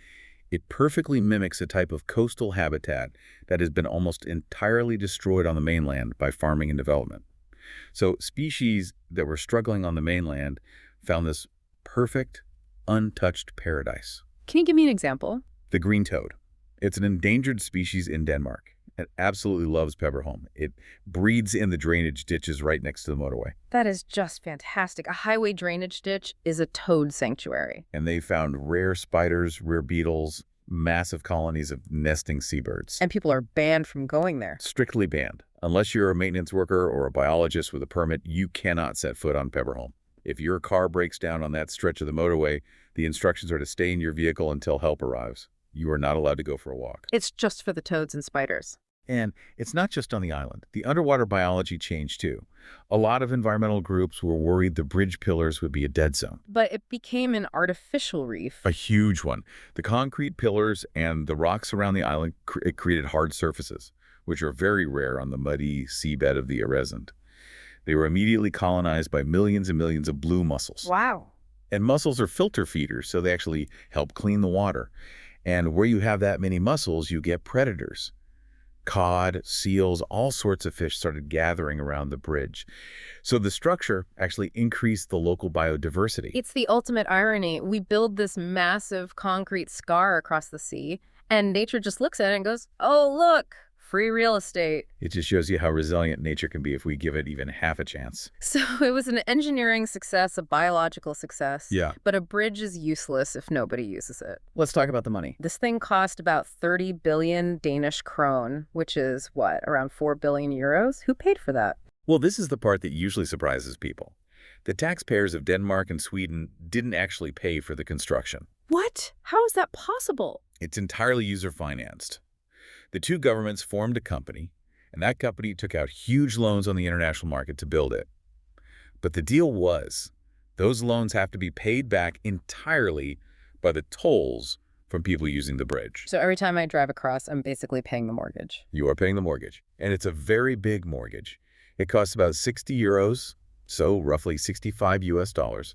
It perfectly mimics a type of coastal habitat that has been almost entirely destroyed on the mainland by farming and development. So species that were struggling on the mainland found this perfect, untouched paradise. Can you give me an example? The green toad. It's an endangered species in Denmark. It absolutely loves Pepperholm. It breeds in the drainage ditches right next to the motorway. That is just fantastic. A highway drainage ditch is a toad sanctuary. And they found rare spiders, rare beetles, massive colonies of nesting seabirds. And people are banned from going there. Strictly banned. Unless you're a maintenance worker or a biologist with a permit, you cannot set foot on Pepperholm. If your car breaks down on that stretch of the motorway, the instructions are to stay in your vehicle until help arrives. You are not allowed to go for a walk. It's just for the toads and spiders. And it's not just on the island. The underwater biology changed too. A lot of environmental groups were worried the bridge pillars would be a dead zone. But it became an artificial reef. A huge one. The concrete pillars and the rocks around the island it created hard surfaces, which are very rare on the muddy seabed of the Øresund. They were immediately colonized by millions and millions of blue mussels. Wow. And mussels are filter feeders, so they actually help clean the water. And where you have that many mussels, you get predators. Cod, seals, all sorts of fish started gathering around the bridge. So the structure actually increased the local biodiversity. It's the ultimate irony. We build this massive concrete scar across the sea, and nature just looks at it and goes, oh, look, free real estate. It just shows you how resilient nature can be if we give it even half a chance. So it was an engineering success, a biological success. Yeah. But a bridge is useless if nobody uses it. Let's talk about the money. This thing cost about 30 billion Danish krone, which is what, around 4 billion euros? Who paid for that? Well, this is the part that usually surprises people. The taxpayers of Denmark and Sweden didn't actually pay for the construction. What? How is that possible? It's entirely user-financed. The two governments formed a company, and that company took out huge loans on the international market to build it. But the deal was, those loans have to be paid back entirely by the tolls from people using the bridge. So every time I drive across, I'm basically paying the mortgage. You are paying the mortgage, and it's a very big mortgage. It costs about 60 euros, so roughly 65 US dollars,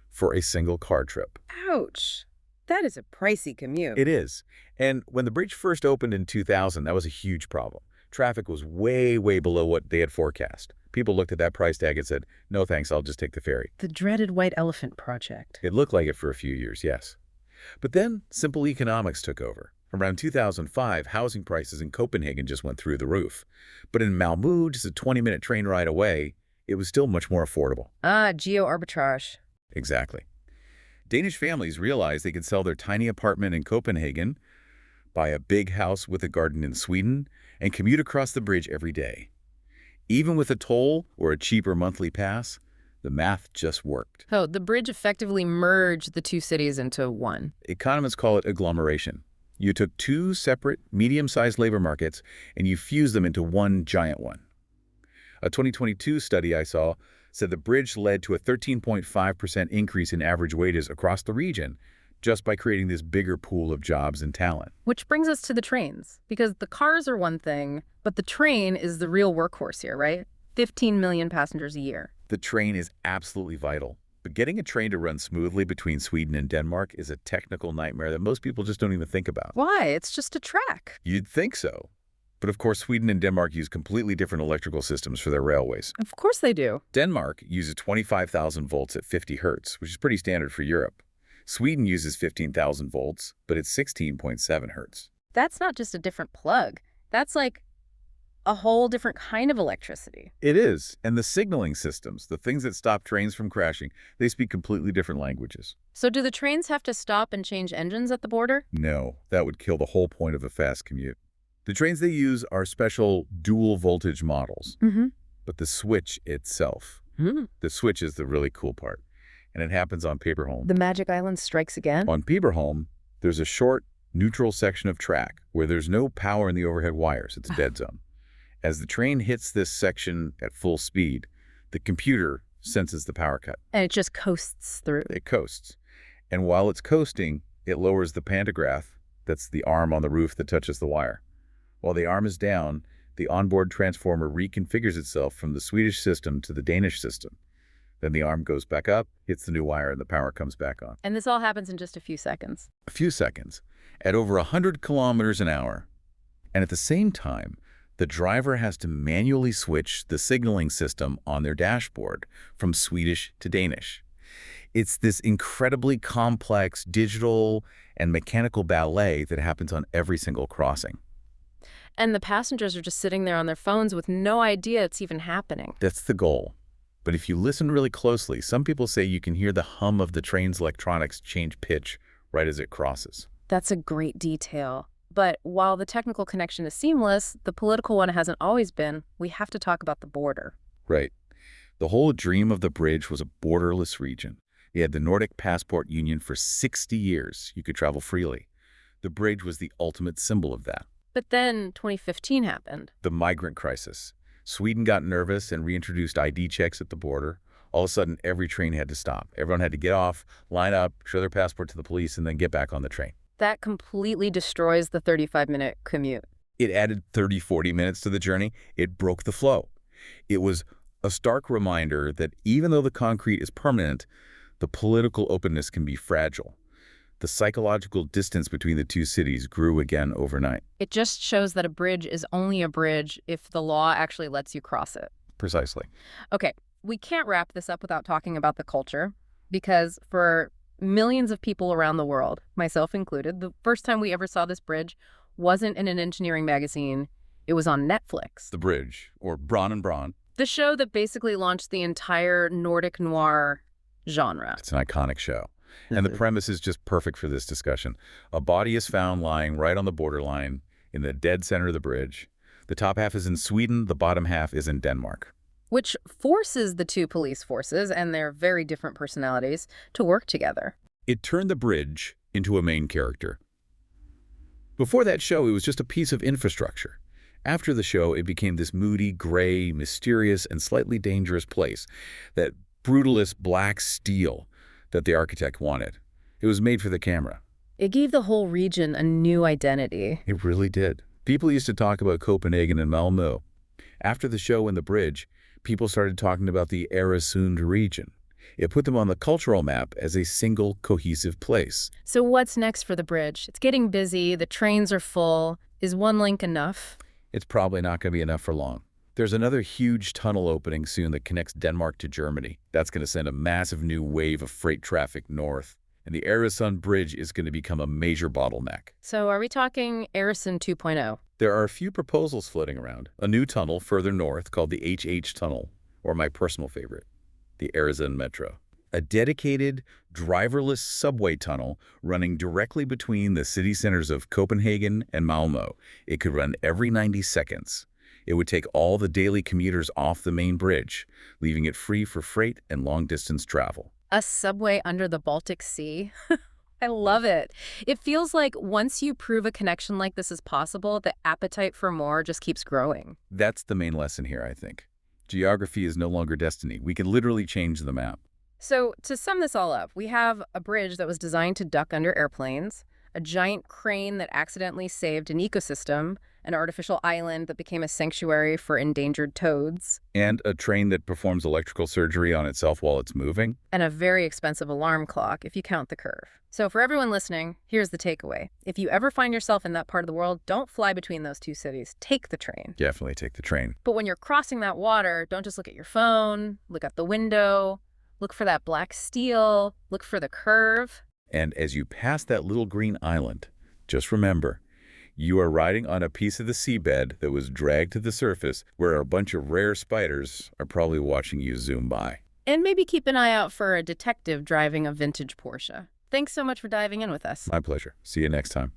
for a single car trip. Ouch. That is a pricey commute. It is. And when the bridge first opened in 2000, that was a huge problem. Traffic was way, way below what they had forecast. People looked at that price tag and said, no thanks, I'll just take the ferry. The dreaded white elephant project. It looked like it for a few years, yes. But then simple economics took over. Around 2005, housing prices in Copenhagen just went through the roof. But in Malmö, just a 20-minute train ride away, it was still much more affordable. Ah, geo-arbitrage. Exactly. Danish families realized they could sell their tiny apartment in Copenhagen, buy a big house with a garden in Sweden, and commute across the bridge every day. Even with a toll or a cheaper monthly pass, the math just worked. Oh, the bridge effectively merged the two cities into one. Economists call it agglomeration. You took two separate, medium-sized labor markets and you fused them into one giant one. A 2022 study I saw said the bridge led to a 13.5% increase in average wages across the region just by creating this bigger pool of jobs and talent. Which brings us to the trains, because the cars are one thing, but the train is the real workhorse here, right? 15 million passengers a year. The train is absolutely vital, but getting a train to run smoothly between Sweden and Denmark is a technical nightmare that most people just don't even think about. Why? It's just a track. You'd think so. But of course, Sweden and Denmark use completely different electrical systems for their railways. Of course they do. Denmark uses 25,000 volts at 50 hertz, which is pretty standard for Europe. Sweden uses 15,000 volts, but it's 16.7 hertz. That's not just a different plug. That's like a whole different kind of electricity. It is. And the signaling systems, the things that stop trains from crashing, they speak completely different languages. So do the trains have to stop and change engines at the border? No, that would kill the whole point of a fast commute. The trains they use are special dual voltage models. But the switch itself, the switch is the really cool part. And it happens on Peberholm. The Magic Island strikes again? On Peberholm, there's a short, neutral section of track where there's no power in the overhead wires. It's a dead zone. As the train hits this section at full speed, the computer senses the power cut. And it just coasts through. It coasts. And while it's coasting, it lowers the pantograph, that's the arm on the roof that touches the wire. While the arm is down, the onboard transformer reconfigures itself from the Swedish system to the Danish system. Then the arm goes back up, hits the new wire, and the power comes back on. And this all happens in just a few seconds. A few seconds, at over 100 kilometers an hour. And at the same time, the driver has to manually switch the signaling system on their dashboard from Swedish to Danish. It's this incredibly complex digital and mechanical ballet that happens on every single crossing. And the passengers are just sitting there on their phones with no idea it's even happening. That's the goal. But if you listen really closely, some people say you can hear the hum of the train's electronics change pitch right as it crosses. That's a great detail. But while the technical connection is seamless, the political one hasn't always been. We have to talk about the border. Right. The whole dream of the bridge was a borderless region. You had the Nordic Passport Union for 60 years. You could travel freely. The bridge was the ultimate symbol of that. But then 2015 happened. The migrant crisis. Sweden got nervous and reintroduced ID checks at the border. All of a sudden, every train had to stop. Everyone had to get off, line up, show their passport to the police, and then get back on the train. That completely destroys the 35-minute commute. It added 30, 40 minutes to the journey. It broke the flow. It was a stark reminder that even though the concrete is permanent, the political openness can be fragile. The psychological distance between the two cities grew again overnight. It just shows that a bridge is only a bridge if the law actually lets you cross it. Precisely. Okay, we can't wrap this up without talking about the culture, because for millions of people around the world, myself included, the first time we ever saw this bridge wasn't in an engineering magazine. It was on Netflix. The Bridge, or Braun and Braun. The show that basically launched the entire Nordic noir genre. It's an iconic show. And the premise is just perfect for this discussion. A body is found lying right on the borderline in the dead center of the bridge. The top half is in Sweden, the bottom half is in Denmark. Which forces the two police forces and their very different personalities to work together. It turned the bridge into a main character. Before that show, it was just a piece of infrastructure. After the show, it became this moody, gray, mysterious, and slightly dangerous place. That brutalist black steel that the architect wanted. It was made for the camera. It gave the whole region a new identity. It really did. People used to talk about Copenhagen and Malmö. After the show and the bridge, people started talking about the Øresund region. It put them on the cultural map as a single, cohesive place. So what's next for the bridge? It's getting busy, the trains are full. Is one link enough? It's probably not going to be enough for long. There's another huge tunnel opening soon that connects Denmark to Germany. That's going to send a massive new wave of freight traffic north. And the Øresund Bridge is going to become a major bottleneck. So are we talking Øresund 2.0? There are a few proposals floating around. A new tunnel further north called the HH Tunnel, or my personal favorite, the Øresund Metro. A dedicated, driverless subway tunnel running directly between the city centers of Copenhagen and Malmö. It could run every 90 seconds. It would take all the daily commuters off the main bridge, leaving it free for freight and long-distance travel. A subway under the Baltic Sea? I love it. It feels like once you prove a connection like this is possible, the appetite for more just keeps growing. That's the main lesson here, I think. Geography is no longer destiny. We can literally change the map. So to sum this all up, we have a bridge that was designed to duck under airplanes, a giant crane that accidentally saved an ecosystem, an artificial island that became a sanctuary for endangered toads, And a train that performs electrical surgery on itself while it's moving. and a very expensive alarm clock if you count the curve. So for everyone listening, here's the takeaway. If you ever find yourself in that part of the world, don't fly between those two cities. Take the train. Definitely take the train. But when you're crossing that water, don't just look at your phone, look out the window, look for that black steel, look for the curve. And as you pass that little green island, just remember, you are riding on a piece of the seabed that was dragged to the surface where a bunch of rare spiders are probably watching you zoom by. And maybe keep an eye out for a detective driving a vintage Porsche. Thanks so much for diving in with us. My pleasure. See you next time.